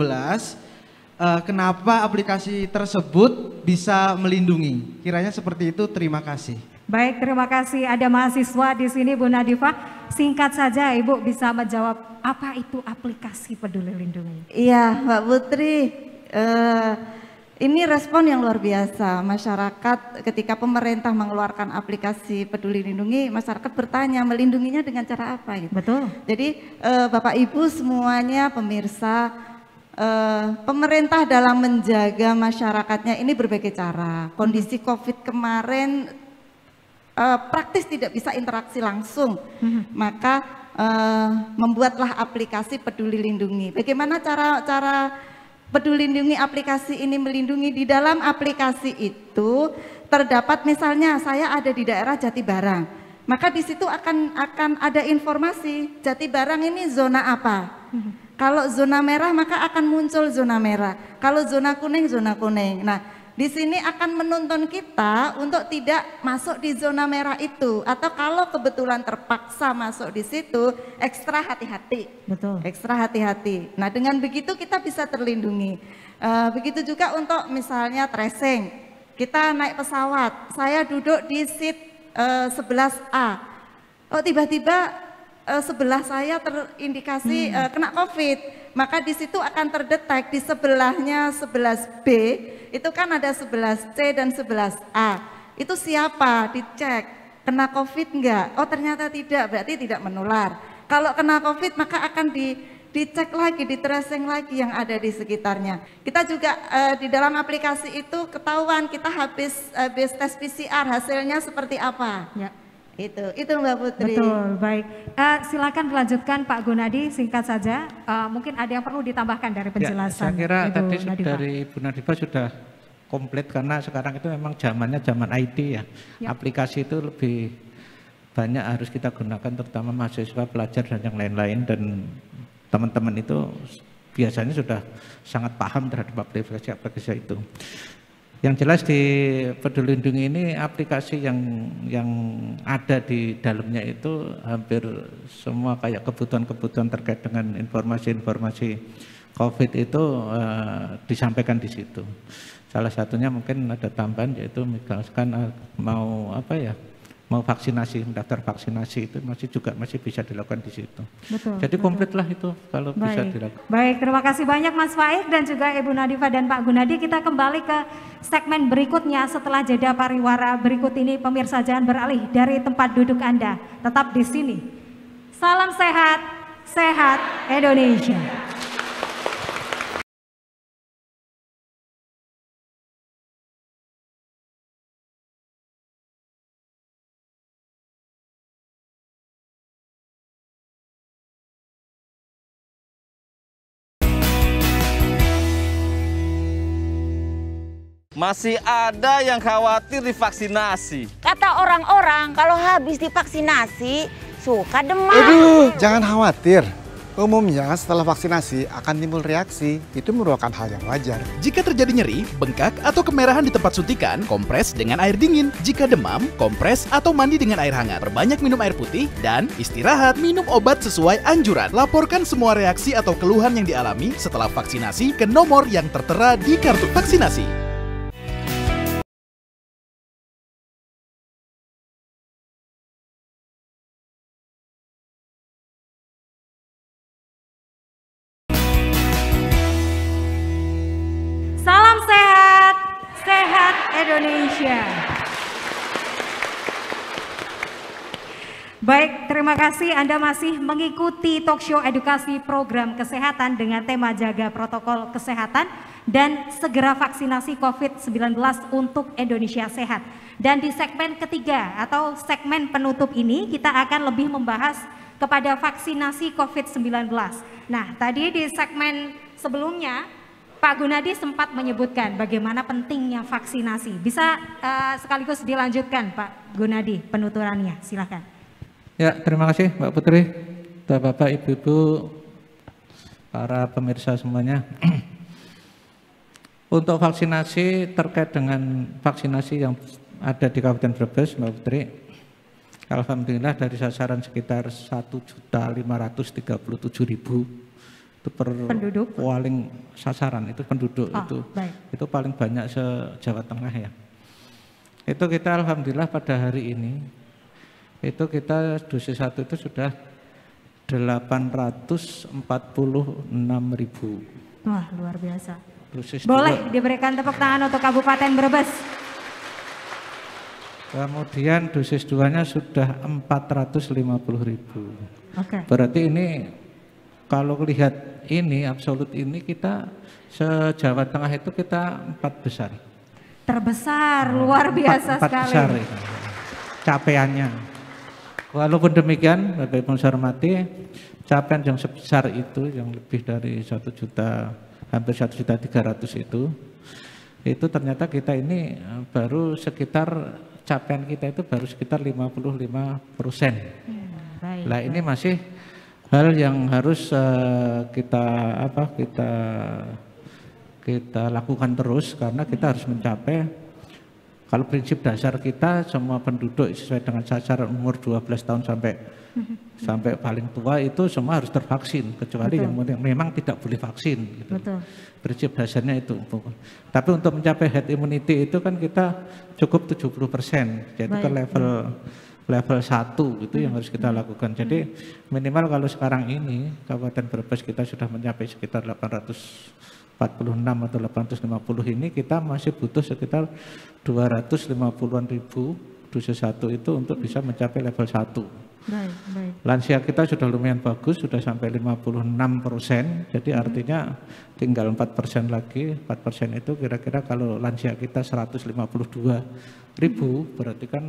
kenapa aplikasi tersebut bisa melindungi? Kiranya seperti itu, terima kasih. Baik, terima kasih. Ada mahasiswa di sini, Bu Nadifah. Singkat saja, Ibu bisa menjawab apa itu aplikasi Peduli Lindungi? Iya, Mbak Putri. Ini respon yang luar biasa. Masyarakat ketika pemerintah mengeluarkan aplikasi Peduli Lindungi, masyarakat bertanya melindunginya dengan cara apa? Gitu. Betul. Jadi Bapak Ibu semuanya pemirsa, pemerintah dalam menjaga masyarakatnya ini berbagai cara. Kondisi COVID kemarin praktis tidak bisa interaksi langsung, maka membuatlah aplikasi Peduli Lindungi. Bagaimana cara Peduli Lindungi aplikasi ini melindungi? Di dalam aplikasi itu terdapat misalnya saya ada di daerah Jatibarang, maka di situ akan ada informasi Jatibarang ini zona apa. Kalau zona merah maka akan muncul zona merah, kalau zona kuning zona kuning. Nah, di sini akan menuntun kita untuk tidak masuk di zona merah itu, atau kalau kebetulan terpaksa masuk di situ, ekstra hati-hati. Betul. Ekstra hati-hati. Nah, dengan begitu kita bisa terlindungi. Begitu juga untuk misalnya tracing. Kita naik pesawat, saya duduk di seat 11A. Oh, tiba-tiba sebelah saya terindikasi kena COVID. Maka di situ akan terdetek di sebelahnya 11B, itu kan ada 11C dan 11A. Itu siapa? Dicek, kena COVID enggak? Oh ternyata tidak, berarti tidak menular. Kalau kena COVID maka akan dicek lagi, di tracing lagi yang ada di sekitarnya. Kita juga di dalam aplikasi itu ketahuan kita habis tes PCR hasilnya seperti apa. Ya. Itu Mbak Putri. Betul, baik. Silakan dilanjutkan Pak Gunadi, singkat saja. Mungkin ada yang perlu ditambahkan dari penjelasan. Ya, saya kira Ibu tadi Nadifah. dari Ibu Nadifah sudah komplit, karena sekarang itu memang zamannya zaman IT ya. Aplikasi itu lebih banyak harus kita gunakan, terutama mahasiswa, pelajar dan yang lain-lain, dan teman-teman itu biasanya sudah sangat paham terhadap aplikasi itu. Yang jelas di Peduli Lindungi ini aplikasi yang ada di dalamnya itu hampir semua kayak kebutuhan-kebutuhan terkait dengan informasi-informasi COVID itu disampaikan di situ. Salah satunya mungkin ada tambahan, yaitu misalkan mau vaksinasi, daftar vaksinasi itu masih bisa dilakukan di situ. Betul. Jadi komplit lah itu kalau bisa dilakukan. Baik, terima kasih banyak Mas Faik dan juga Ibu Nadifah dan Pak Gunadi. Kita kembali ke segmen berikutnya setelah jeda pariwara berikut ini. Pemirsa jangan beralih dari tempat duduk Anda, tetap di sini. Salam sehat, sehat Indonesia. Masih ada yang khawatir divaksinasi. Kata orang-orang kalau habis divaksinasi suka demam. Aduh, jangan khawatir. Umumnya setelah vaksinasi akan timbul reaksi, itu merupakan hal yang wajar. Jika terjadi nyeri, bengkak atau kemerahan di tempat suntikan, kompres dengan air dingin. Jika demam, kompres atau mandi dengan air hangat. Perbanyak minum air putih dan istirahat. Minum obat sesuai anjuran. Laporkan semua reaksi atau keluhan yang dialami setelah vaksinasi ke nomor yang tertera di kartu vaksinasi. Salam sehat, sehat Indonesia. Baik, terima kasih Anda masih mengikuti talkshow edukasi program kesehatan dengan tema jaga protokol kesehatan dan segera vaksinasi COVID-19 untuk Indonesia sehat. Dan di segmen ketiga atau segmen penutup ini kita akan lebih membahas kepada vaksinasi COVID-19. Nah, tadi di segmen sebelumnya Pak Gunadi sempat menyebutkan bagaimana pentingnya vaksinasi. Bisa sekaligus dilanjutkan Pak Gunadi penuturannya, silakan. Ya, terima kasih Mbak Putri, Bapak, Ibu-ibu, para pemirsa semuanya. Untuk vaksinasi terkait dengan vaksinasi yang ada di Kabupaten Brebes, Mbak Putri, alhamdulillah dari sasaran sekitar 1.537.000 itu per penduduk paling sasaran itu penduduk itu paling banyak se-Jawa Tengah ya. Itu kita alhamdulillah pada hari ini itu kita dosis 1 itu sudah 846.000. Wah, luar biasa. Dosis boleh 2. Diberikan tepuk tangan untuk Kabupaten Brebes. Kemudian dosis 2-nya sudah 450.000. Oke. Berarti ini kalau lihat ini absolut ini kita se-Jawa Tengah itu kita 4 besar. Terbesar, luar biasa 4 sekali. Besar itu. Capaiannya. Walaupun demikian, Bapak Ibu saya hormati, capaian yang sebesar itu yang lebih dari 1 juta, hampir 1.300.000 itu ternyata kita ini baru sekitar capaian kita itu baru sekitar 55%. Nah ini masih hal yang harus kita lakukan terus karena kita harus mencapai, kalau prinsip dasar kita semua penduduk sesuai dengan sasaran umur 12 tahun sampai paling tua itu semua harus tervaksin kecuali yang memang tidak boleh vaksin gitu. Prinsip dasarnya itu. Tapi untuk mencapai herd immunity itu kan kita cukup 70%, jadi ke level 1 itu yang harus kita lakukan. Jadi minimal kalau sekarang ini Kabupaten Brebes kita sudah mencapai sekitar 846 atau 850 ini, kita masih butuh sekitar 250-an ribu dosis 1 itu untuk bisa mencapai level 1. Lansia kita sudah lumayan bagus, sudah sampai 56%, jadi artinya tinggal 4% lagi. 4% itu kira-kira kalau lansia kita 152.000 berarti kan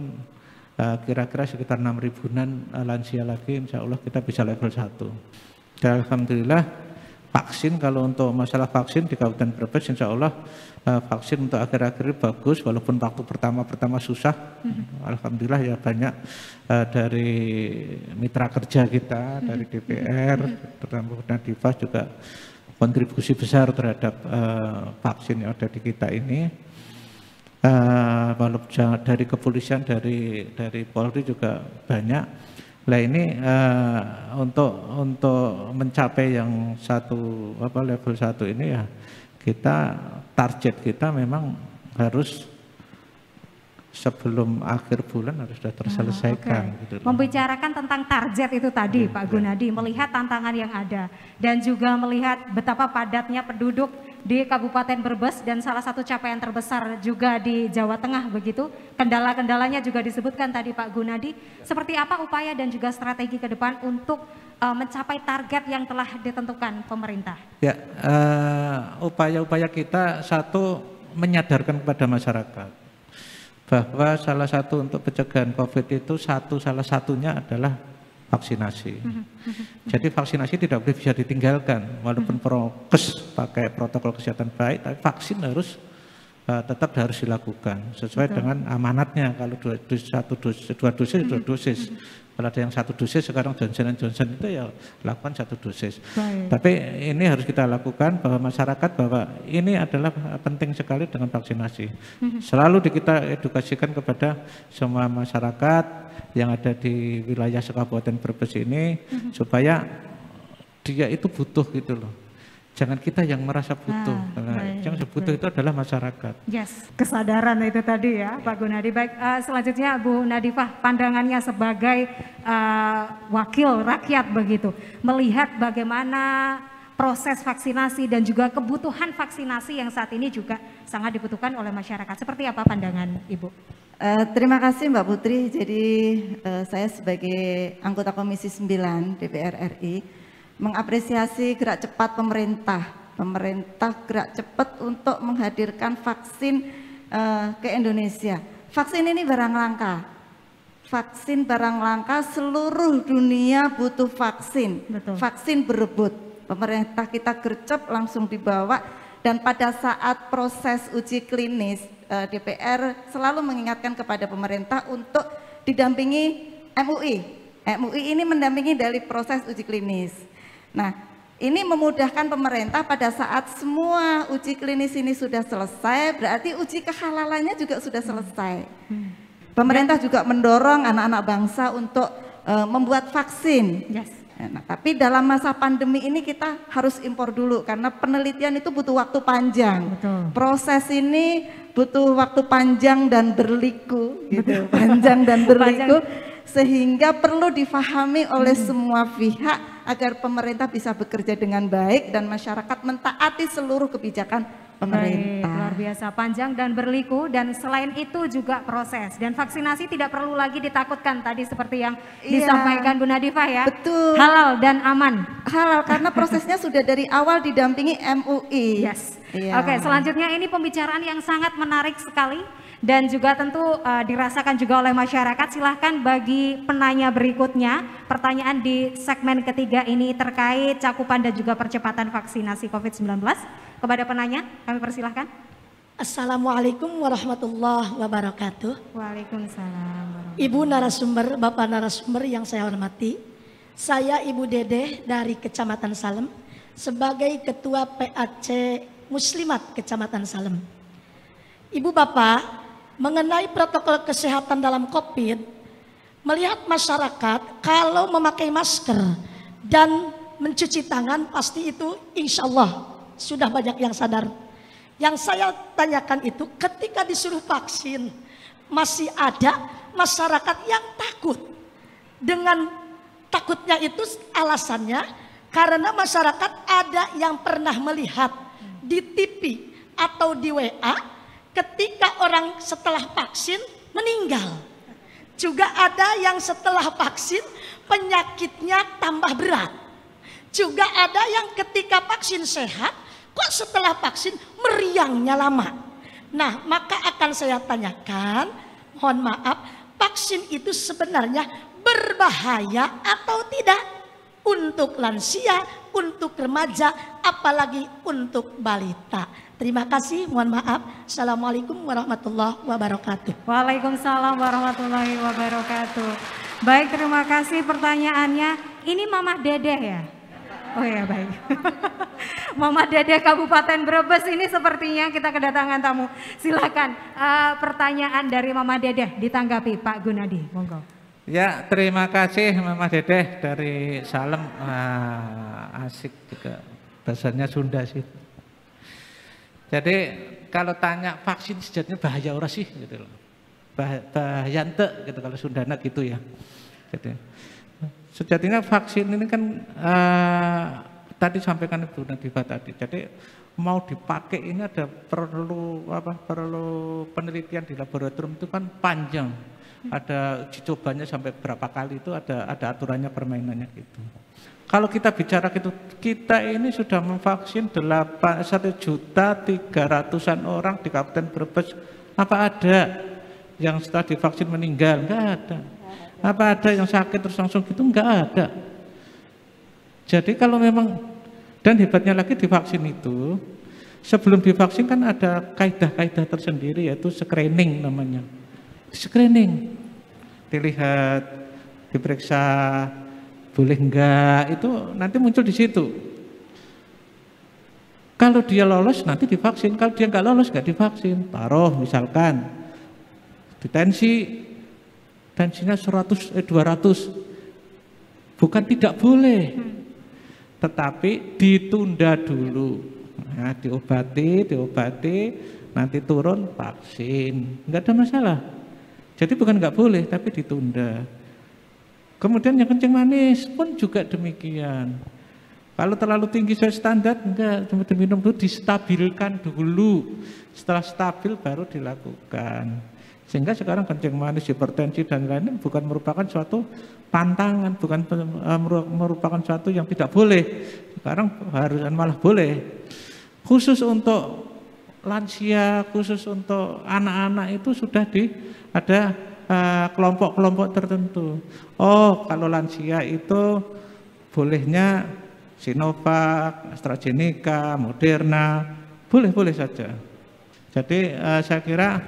kira-kira sekitar 6.000-an lansia lagi, insya Allah kita bisa level 1. Dan alhamdulillah vaksin, kalau untuk masalah vaksin di Kabupaten Brebes insya Allah vaksin untuk akhir-akhir bagus, walaupun waktu pertama susah. Alhamdulillah ya banyak dari mitra kerja kita, dari DPR, terutama Nadifas juga kontribusi besar terhadap vaksin yang ada di kita ini. Walaupun dari kepolisian, dari Polri juga banyak. Nah ini untuk mencapai yang level 1 ini ya target kita memang harus sebelum akhir bulan harus sudah terselesaikan. Gitu. Membicarakan tentang target itu tadi Pak Gunadi, melihat tantangan yang ada dan juga melihat betapa padatnya penduduk di Kabupaten Brebes dan salah satu capaian terbesar juga di Jawa Tengah begitu. Kendala-kendalanya juga disebutkan tadi Pak Gunadi. Seperti apa upaya dan juga strategi ke depan untuk mencapai target yang telah ditentukan pemerintah? Ya, upaya-upaya kita satu menyadarkan kepada masyarakat bahwa salah satu untuk pencegahan COVID itu salah satunya adalah vaksinasi. Jadi vaksinasi tidak boleh bisa ditinggalkan, walaupun prokes pakai protokol kesehatan baik, tapi vaksin harus tetap harus dilakukan sesuai dengan amanatnya. Kalau dua dosis. Kalau ada yang 1 dosis, sekarang Johnson & Johnson itu ya lakukan 1 dosis. Tapi ini harus kita lakukan bahwa masyarakat bahwa ini adalah penting sekali dengan vaksinasi. Selalu kita edukasikan kepada semua masyarakat yang ada di wilayah Kabupaten Brebes ini supaya dia itu butuh gitu loh. Jangan kita yang merasa butuh, yang butuh itu adalah masyarakat. Yes, kesadaran itu tadi ya, Pak Gunadi. Baik, selanjutnya Bu Nadifah, pandangannya sebagai wakil rakyat begitu, melihat bagaimana proses vaksinasi dan juga kebutuhan vaksinasi yang saat ini juga sangat dibutuhkan oleh masyarakat. Seperti apa pandangan Ibu? Terima kasih Mbak Putri. Jadi saya sebagai anggota Komisi 9 DPR RI mengapresiasi gerak cepat pemerintah. Pemerintah gerak cepat untuk menghadirkan vaksin ke Indonesia. Vaksin ini barang langka. Vaksin barang langka, seluruh dunia butuh vaksin. Betul. Vaksin berebut. Pemerintah kita gercep langsung dibawa, dan pada saat proses uji klinis DPR selalu mengingatkan kepada pemerintah untuk didampingi MUI. MUI ini mendampingi dari proses uji klinis. Nah, ini memudahkan pemerintah pada saat semua uji klinis ini sudah selesai, berarti uji kehalalannya juga sudah selesai. Pemerintah juga mendorong anak-anak bangsa untuk membuat vaksin. Yes. Nah, tapi dalam masa pandemi ini kita harus impor dulu karena penelitian itu butuh waktu panjang. Betul. Proses ini butuh waktu panjang dan berliku, gitu. Panjang dan berliku, sehingga perlu difahami oleh semua pihak agar pemerintah bisa bekerja dengan baik dan masyarakat mentaati seluruh kebijakan pemerintah. Baik, luar biasa, panjang dan berliku, dan selain itu juga proses. Dan vaksinasi tidak perlu lagi ditakutkan tadi seperti yang disampaikan Bu Nadifah ya. Betul. Halal dan aman. Halal karena prosesnya sudah dari awal didampingi MUI. Yes. Oke, selanjutnya ini pembicaraan yang sangat menarik sekali dan juga tentu dirasakan juga oleh masyarakat. Silahkan bagi penanya berikutnya, pertanyaan di segmen ketiga ini terkait cakupan dan juga percepatan vaksinasi COVID-19. Kepada penanya kami persilahkan. Assalamualaikum warahmatullahi wabarakatuh. Waalaikumsalam. Ibu narasumber, Bapak narasumber yang saya hormati, saya Ibu Dedeh dari Kecamatan Salem sebagai Ketua PAC Muslimat Kecamatan Salem. Ibu Bapak, mengenai protokol kesehatan dalam COVID, melihat masyarakat kalau memakai masker dan mencuci tangan pasti itu insya Allah sudah banyak yang sadar. Yang saya tanyakan itu ketika disuruh vaksin masih ada masyarakat yang takut. Dengan takutnya itu alasannya karena masyarakat ada yang pernah melihat di TV atau di WA ketika orang setelah vaksin meninggal. Juga ada yang setelah vaksin penyakitnya tambah berat. Juga ada yang ketika vaksin sehat, kok setelah vaksin meriangnya lama. Nah, maka akan saya tanyakan, mohon maaf, vaksin itu sebenarnya berbahaya atau tidak? Untuk lansia, untuk remaja, apalagi untuk balita. Terima kasih, mohon maaf. Assalamualaikum warahmatullahi wabarakatuh. Waalaikumsalam warahmatullahi wabarakatuh. Baik, terima kasih pertanyaannya. Ini Mama Dedeh ya? Oh ya, baik. Mama Dedeh Kabupaten Brebes ini sepertinya kita kedatangan tamu. Silakan pertanyaan dari Mama Dedeh ditanggapi Pak Gunadi. Monggo. Ya, terima kasih Mama Dedeh dari Salem. Asik juga, bahasanya Sunda sih. Jadi kalau tanya vaksin sejatinya bahaya ora sih gitu loh. Bahaya ente gitu kalau Sundana gitu ya. Jadi sejatinya vaksin ini kan tadi sampaikan Ibu Nadifah tadi. Jadi mau dipakai ini ada perlu penelitian di laboratorium itu kan panjang. Ada uji cobanya sampai berapa kali itu ada aturannya permainannya gitu. Kalau kita bicara gitu, kita ini sudah memvaksin 1.300.000-an orang di Kabupaten Brebes. Apa ada yang setelah divaksin meninggal? Enggak ada. Apa ada yang sakit terus langsung gitu? Enggak ada. Jadi kalau memang, dan hebatnya lagi divaksin itu, sebelum divaksin kan ada kaidah-kaidah tersendiri, yaitu screening namanya. Screening, dilihat, diperiksa, boleh enggak, itu nanti muncul di situ. Kalau dia lolos nanti divaksin, kalau dia enggak lolos enggak divaksin. Taruh misalkan tensinya 200, bukan tidak boleh, tetapi ditunda dulu. Nah, diobati, nanti turun vaksin, enggak ada masalah. Jadi bukan enggak boleh, tapi ditunda. Kemudian yang kencing manis pun juga demikian. Kalau terlalu tinggi sesuai standar, enggak, cuma diminum dulu, distabilkan dulu. Setelah stabil baru dilakukan. Sehingga sekarang kencing manis, hipertensi dan lain-lain bukan merupakan suatu pantangan, bukan merupakan suatu yang tidak boleh. Sekarang harus malah boleh. Khusus untuk lansia, khusus untuk anak-anak itu sudah ada kelompok-kelompok tertentu. Oh, kalau lansia itu bolehnya Sinovac, AstraZeneca, Moderna, boleh-boleh saja. Jadi saya kira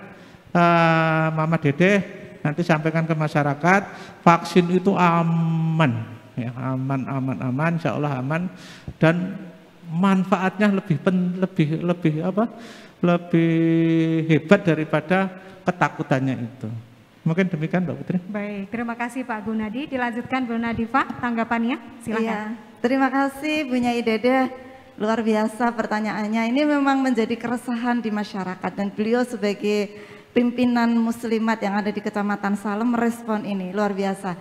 Mama Dede nanti sampaikan ke masyarakat, vaksin itu aman, ya, aman, insya Allah aman, dan manfaatnya lebih hebat daripada ketakutannya itu. Mungkin demikian Mbak Putri. Baik, terima kasih Pak Gunadi. Dilanjutkan Bu Nadifah, tanggapannya silakan. Iya, terima kasih Bu Nyai Dede, luar biasa pertanyaannya. Ini memang menjadi keresahan di masyarakat dan beliau sebagai pimpinan muslimat yang ada di Kecamatan Salem merespon ini, luar biasa.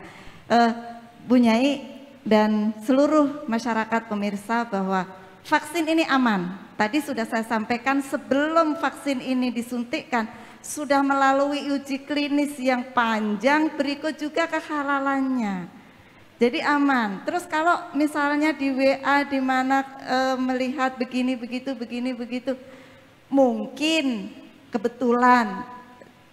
Bu Nyai dan seluruh masyarakat pemirsa bahwa vaksin ini aman. Tadi sudah saya sampaikan sebelum vaksin ini disuntikkan, sudah melalui uji klinis yang panjang, berikut juga kehalalannya. Jadi aman. Terus kalau misalnya di WA di mana melihat begini begitu, mungkin kebetulan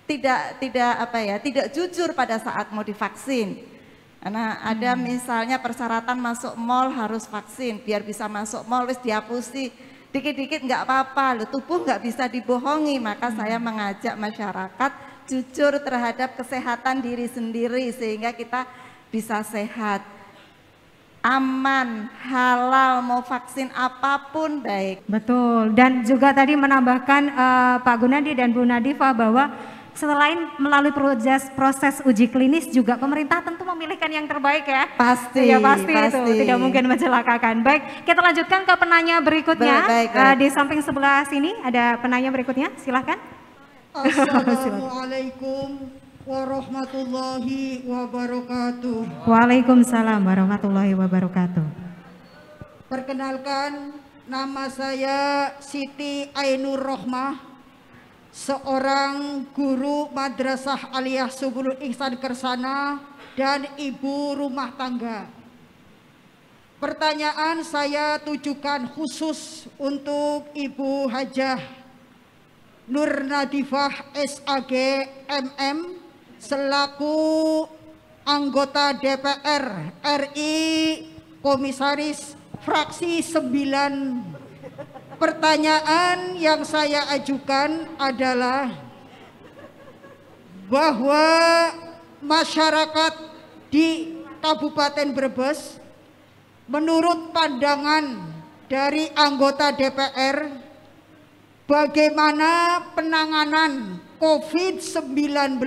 tidak jujur pada saat mau divaksin. Karena ada misalnya persyaratan masuk mall harus vaksin, biar bisa masuk mall wis dihapusi. Dikit-dikit nggak apa-apa, tubuh nggak bisa dibohongi. Maka saya mengajak masyarakat jujur terhadap kesehatan diri sendiri sehingga kita bisa sehat, aman, halal, mau vaksin apapun baik. Betul, dan juga tadi menambahkan Pak Gunadi dan Bu Nadifah bahwa selain melalui proses uji klinis juga pemerintah tentu memilihkan yang terbaik ya. Pasti, ya pasti. Itu tidak mungkin mencelakakan. Baik, kita lanjutkan ke penanya berikutnya. Baik. Di samping sebelah sini ada penanya berikutnya, silahkan. Assalamualaikum warahmatullahi wabarakatuh. Waalaikumsalam warahmatullahi wabarakatuh. Perkenalkan, nama saya Siti Ainur Rohmah, seorang guru Madrasah Aliyah Subulul Ihsan Kersana dan ibu rumah tangga. Pertanyaan saya tujukan khusus untuk Ibu Hajah Nur Nadifah SAG MM selaku anggota DPR RI Komisaris Fraksi 9. Pertanyaan yang saya ajukan adalah bahwa masyarakat di Kabupaten Brebes menurut pandangan dari anggota DPR bagaimana penanganan COVID-19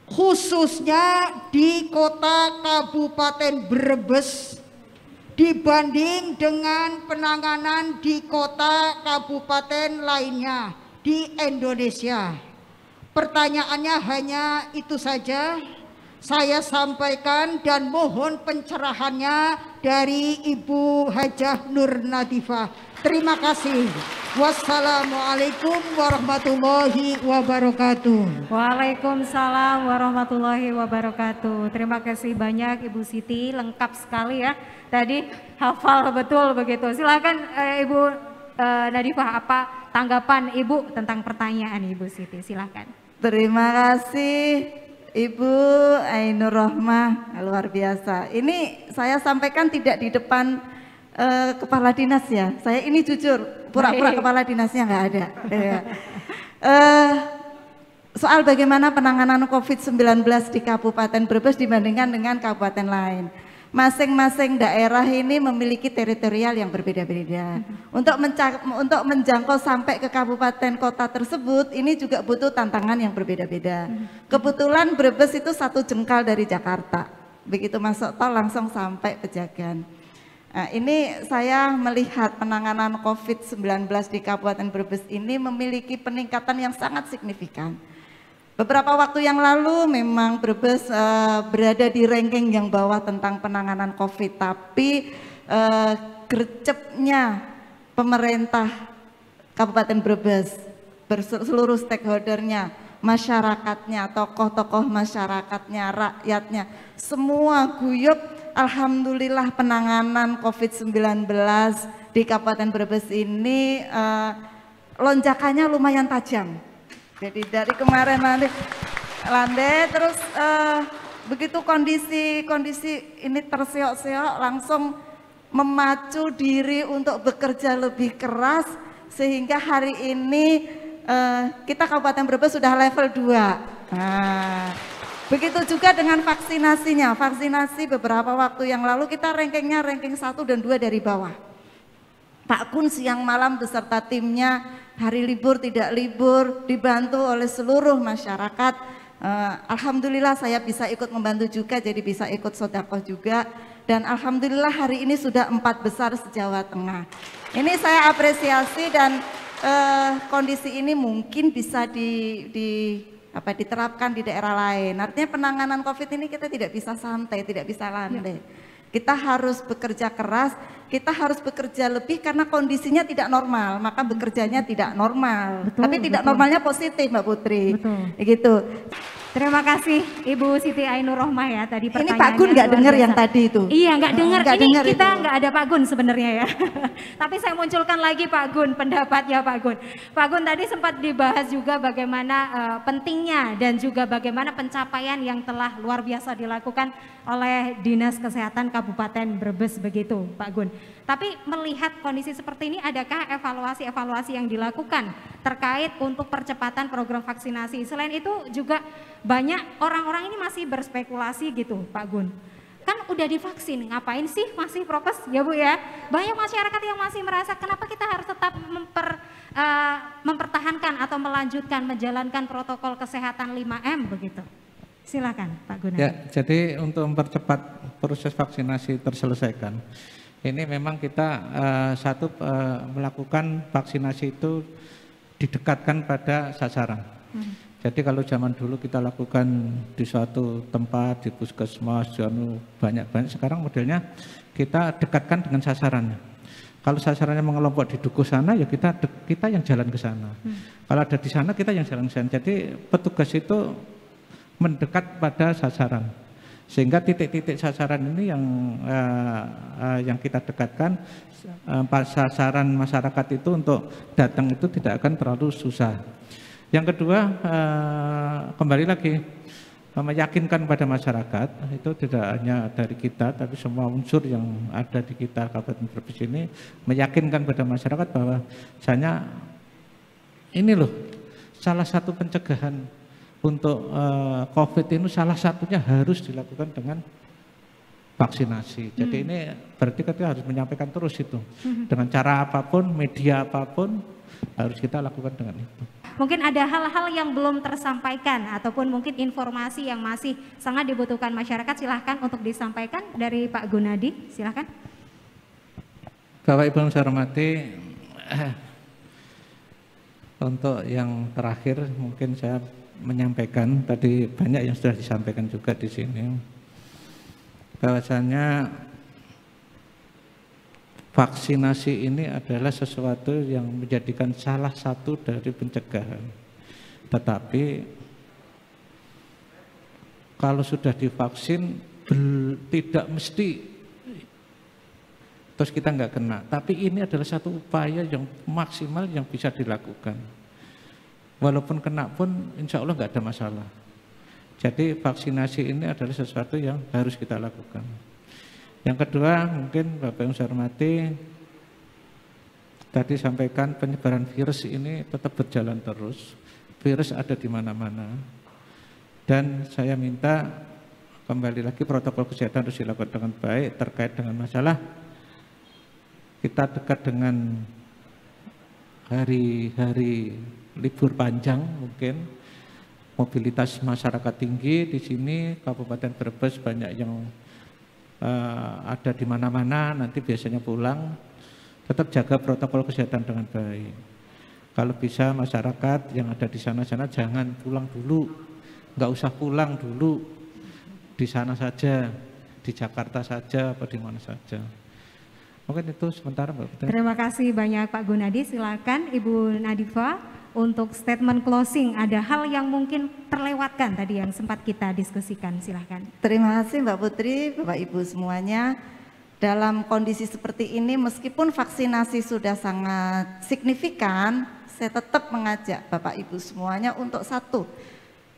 khususnya di kota Kabupaten Brebes dibanding dengan penanganan di kota kabupaten lainnya di Indonesia. Pertanyaannya hanya itu saja. Saya sampaikan dan mohon pencerahannya dari Ibu Hajah Nur Nadifah. Terima kasih. Wassalamualaikum warahmatullahi wabarakatuh. Waalaikumsalam warahmatullahi wabarakatuh. Terima kasih banyak Ibu Siti, lengkap sekali ya. Tadi hafal betul begitu. Silakan Ibu Nadifah, apa tanggapan Ibu tentang pertanyaan Ibu Siti? Silakan. Terima kasih Ibu Ainur Rohmah, luar biasa. Ini saya sampaikan tidak di depan kepala dinas ya. Saya ini jujur Pura-pura kepala dinasnya nggak ada. Soal bagaimana penanganan COVID-19 di Kabupaten Brebes dibandingkan dengan kabupaten lain. Masing-masing daerah ini memiliki teritorial yang berbeda-beda. Untuk menjangkau sampai ke kabupaten kota tersebut, ini juga butuh tantangan yang berbeda-beda. Kebetulan Brebes itu 1 jengkal dari Jakarta. Begitu masuk tol langsung sampai Pejagan. Nah, ini saya melihat penanganan COVID-19 di Kabupaten Brebes ini memiliki peningkatan yang sangat signifikan. Beberapa waktu yang lalu memang Brebes berada di ranking yang bawah tentang penanganan COVID, tapi gercepnya pemerintah Kabupaten Brebes, seluruh stakeholdernya, masyarakatnya, tokoh-tokoh masyarakatnya, rakyatnya, semua guyup. Alhamdulillah penanganan COVID-19 di Kabupaten Brebes ini lonjakannya lumayan tajam. Jadi dari kemarin landai terus begitu kondisi ini terseok-seok langsung memacu diri untuk bekerja lebih keras sehingga hari ini kita Kabupaten Brebes sudah level 2. Nah, begitu juga dengan vaksinasinya. Vaksinasi beberapa waktu yang lalu kita rankingnya ranking 1 dan 2 dari bawah. Pak Kun siang malam beserta timnya hari libur tidak libur dibantu oleh seluruh masyarakat. Alhamdulillah saya bisa ikut membantu juga, jadi bisa ikut sedekah juga. Dan alhamdulillah hari ini sudah 4 besar se-Jawa Tengah. Ini saya apresiasi dan kondisi ini mungkin bisa diterapkan di daerah lain. Artinya penanganan COVID ini kita tidak bisa santai, tidak bisa landai. Kita harus bekerja keras, kita harus bekerja lebih karena kondisinya tidak normal, maka bekerjanya tidak normal. Betul, tapi tidak normalnya positif, Mbak Putri. Betul. Gitu. Terima kasih Ibu Siti Ainur Rohmah ya tadi pertanyaannya. Ini Pak Gun nggak dengar yang tadi itu? Iya nggak dengar. Ini kita itu. Nggak ada Pak Gun sebenarnya ya. Tapi saya munculkan lagi Pak Gun pendapatnya Pak Gun. Pak Gun tadi sempat dibahas juga bagaimana pentingnya dan juga bagaimana pencapaian yang telah luar biasa dilakukan oleh Dinas Kesehatan Kabupaten Brebes begitu Pak Gun. Tapi melihat kondisi seperti ini, adakah evaluasi-evaluasi yang dilakukan terkait untuk percepatan program vaksinasi? Selain itu juga banyak orang-orang ini masih berspekulasi gitu Pak Gun. Kan udah divaksin, ngapain sih masih prokes ya Bu ya? Banyak masyarakat yang masih merasa kenapa kita harus tetap mempertahankan atau melanjutkan menjalankan protokol kesehatan 5M begitu. Silakan Pak Gun. Ya, jadi untuk mempercepat proses vaksinasi terselesaikan, ini memang kita melakukan vaksinasi itu didekatkan pada sasaran. Jadi kalau zaman dulu kita lakukan di suatu tempat, di puskesmas, banyak-banyak, sekarang modelnya kita dekatkan dengan sasarannya. Kalau sasarannya mengelompok di dukuh sana, ya kita yang jalan ke sana. Kalau ada di sana, kita yang jalan ke sana. Jadi petugas itu mendekat pada sasaran. Sehingga titik-titik sasaran ini yang kita dekatkan, sasaran masyarakat itu untuk datang itu tidak akan terlalu susah. Yang kedua, kembali lagi meyakinkan pada masyarakat, itu tidak hanya dari kita, tapi semua unsur yang ada di kita Kabupaten Brebes ini meyakinkan pada masyarakat bahwa misalnya ini loh salah satu pencegahan untuk COVID ini salah satunya harus dilakukan dengan vaksinasi. Jadi ini berarti kita harus menyampaikan terus itu dengan cara apapun, media apapun harus kita lakukan dengan itu. Mungkin ada hal-hal yang belum tersampaikan ataupun mungkin informasi yang masih sangat dibutuhkan masyarakat, silahkan untuk disampaikan dari Pak Gunadi, silahkan. Bapak Ibu yang saya hormati, untuk yang terakhir mungkin saya menyampaikan, tadi banyak yang sudah disampaikan juga di sini, bahwasanya vaksinasi ini adalah sesuatu yang menjadikan salah satu dari pencegahan. Tetapi kalau sudah divaksin tidak mesti terus kita nggak kena. Tapi ini adalah satu upaya yang maksimal yang bisa dilakukan. Walaupun kena pun insya Allah nggak ada masalah. Jadi vaksinasi ini adalah sesuatu yang harus kita lakukan. Yang kedua, mungkin Bapak yang saya hormati, tadi sampaikan penyebaran virus ini tetap berjalan terus. Virus ada di mana-mana. Dan saya minta kembali lagi protokol kesehatan harus dilakukan dengan baik terkait dengan masalah kita dekat dengan hari-hari libur panjang mungkin mobilitas masyarakat tinggi di sini Kabupaten Brebes banyak yang ada di mana-mana nanti biasanya pulang tetap jaga protokol kesehatan dengan baik. Kalau bisa masyarakat yang ada di sana-sana jangan pulang dulu, nggak usah pulang dulu, di sana saja, di Jakarta saja, atau di mana saja. Mungkin itu sementara Mbak Putri. Terima kasih banyak Pak Gunadi. Silakan Ibu Nadifa untuk statement closing. Ada hal yang mungkin terlewatkan tadi yang sempat kita diskusikan. Silakan. Terima kasih Mbak Putri, Bapak Ibu semuanya. Dalam kondisi seperti ini meskipun vaksinasi sudah sangat signifikan, saya tetap mengajak Bapak Ibu semuanya untuk satu,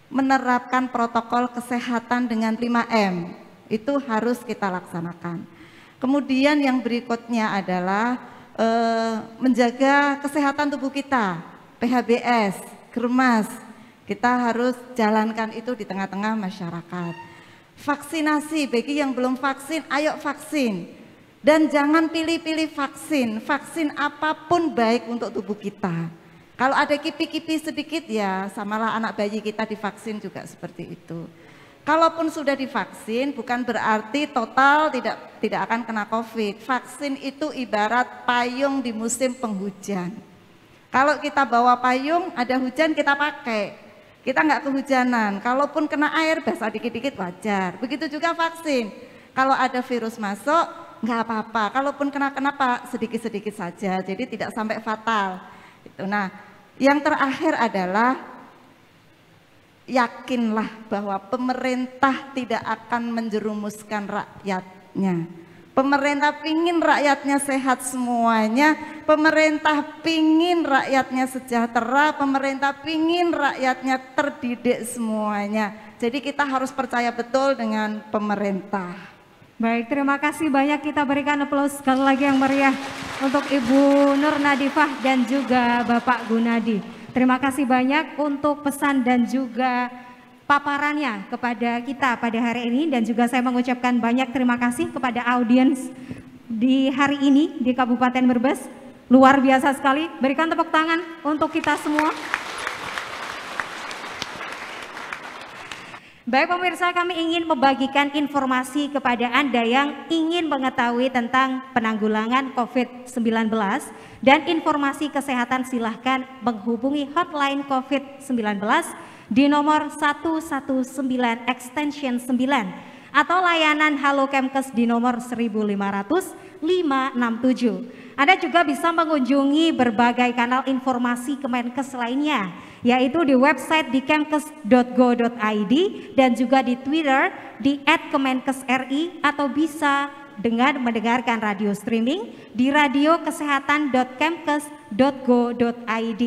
menerapkan protokol kesehatan dengan 5M. Itu harus kita laksanakan. Kemudian yang berikutnya adalah menjaga kesehatan tubuh kita, PHBS, Germas. Kita harus jalankan itu di tengah-tengah masyarakat. Vaksinasi, bagi yang belum vaksin, ayo vaksin. Dan jangan pilih-pilih vaksin. Vaksin apapun baik untuk tubuh kita. Kalau ada kipi-kipi sedikit ya, samalah anak bayi kita divaksin juga seperti itu. Kalaupun sudah divaksin, bukan berarti total tidak akan kena COVID. Vaksin itu ibarat payung di musim penghujan. Kalau kita bawa payung, ada hujan kita pakai. Kita nggak kehujanan. Kalaupun kena air, basah dikit-dikit wajar. Begitu juga vaksin. Kalau ada virus masuk, nggak apa-apa. Kalaupun kenapa sedikit-sedikit saja. Jadi tidak sampai fatal. Nah, yang terakhir adalah yakinlah bahwa pemerintah tidak akan menjerumuskan rakyatnya. Pemerintah pingin rakyatnya sehat semuanya, pemerintah pingin rakyatnya sejahtera, pemerintah pingin rakyatnya terdidik semuanya. Jadi kita harus percaya betul dengan pemerintah. Baik, terima kasih banyak. Kita berikan aplaus sekali lagi yang meriah untuk Ibu Nur Nadifah dan juga Bapak Gunadi. Terima kasih banyak untuk pesan dan juga paparannya kepada kita pada hari ini, dan juga saya mengucapkan banyak terima kasih kepada audiens di hari ini di Kabupaten Brebes. Luar biasa sekali. Berikan tepuk tangan untuk kita semua. Baik pemirsa, kami ingin membagikan informasi kepada Anda yang ingin mengetahui tentang penanggulangan COVID-19 dan informasi kesehatan. Silahkan menghubungi hotline COVID-19 di nomor 119 extension 9 atau layanan Halo Kemkes di nomor 1500567. Anda juga bisa mengunjungi berbagai kanal informasi Kemenkes lainnya, yaitu di website di kemkes.go.id dan juga di Twitter di @kemenkesri, atau bisa dengan mendengarkan radio streaming di radiokesehatan.kemkes.go.id.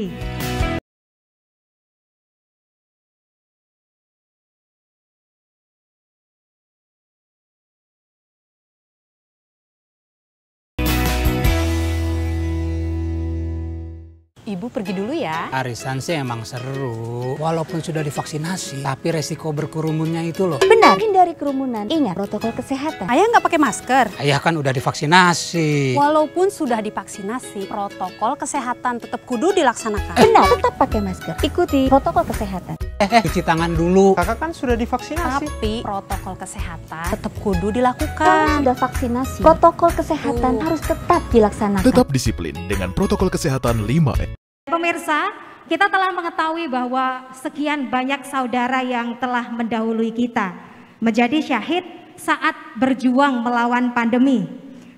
Ibu pergi dulu ya. Arisan sih emang seru, walaupun sudah divaksinasi, tapi resiko berkerumunnya itu loh. Benar, hindari kerumunan. Ingat protokol kesehatan. Ayah nggak pakai masker. Ayah kan udah divaksinasi. Walaupun sudah divaksinasi, protokol kesehatan tetap kudu dilaksanakan. Benar, tetap pakai masker. Ikuti protokol kesehatan. Cuci tangan dulu. Kakak kan sudah divaksinasi. Tapi protokol kesehatan tetap kudu dilakukan. Sudah vaksinasi, protokol kesehatan harus tetap dilaksanakan. Tetap disiplin dengan protokol kesehatan 5M. Pemirsa, kita telah mengetahui bahwa sekian banyak saudara yang telah mendahului kita menjadi syahid saat berjuang melawan pandemi.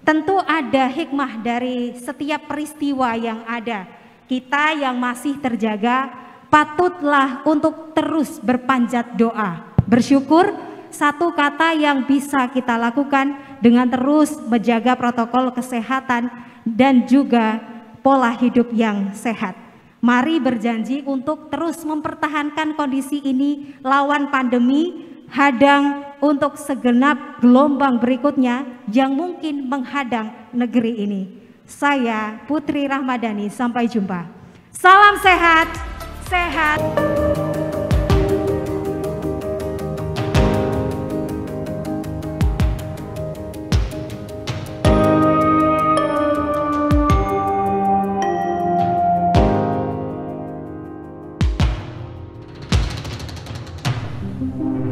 Tentu ada hikmah dari setiap peristiwa yang ada. Kita yang masih terjaga patutlah untuk terus berpanjat doa. Bersyukur satu kata yang bisa kita lakukan dengan terus menjaga protokol kesehatan dan juga pola hidup yang sehat. Mari berjanji untuk terus mempertahankan kondisi ini lawan pandemi, hadang untuk segenap gelombang berikutnya yang mungkin menghadang negeri ini. Saya Putri Rahmadani, sampai jumpa. Salam sehat, sehat. Thank you.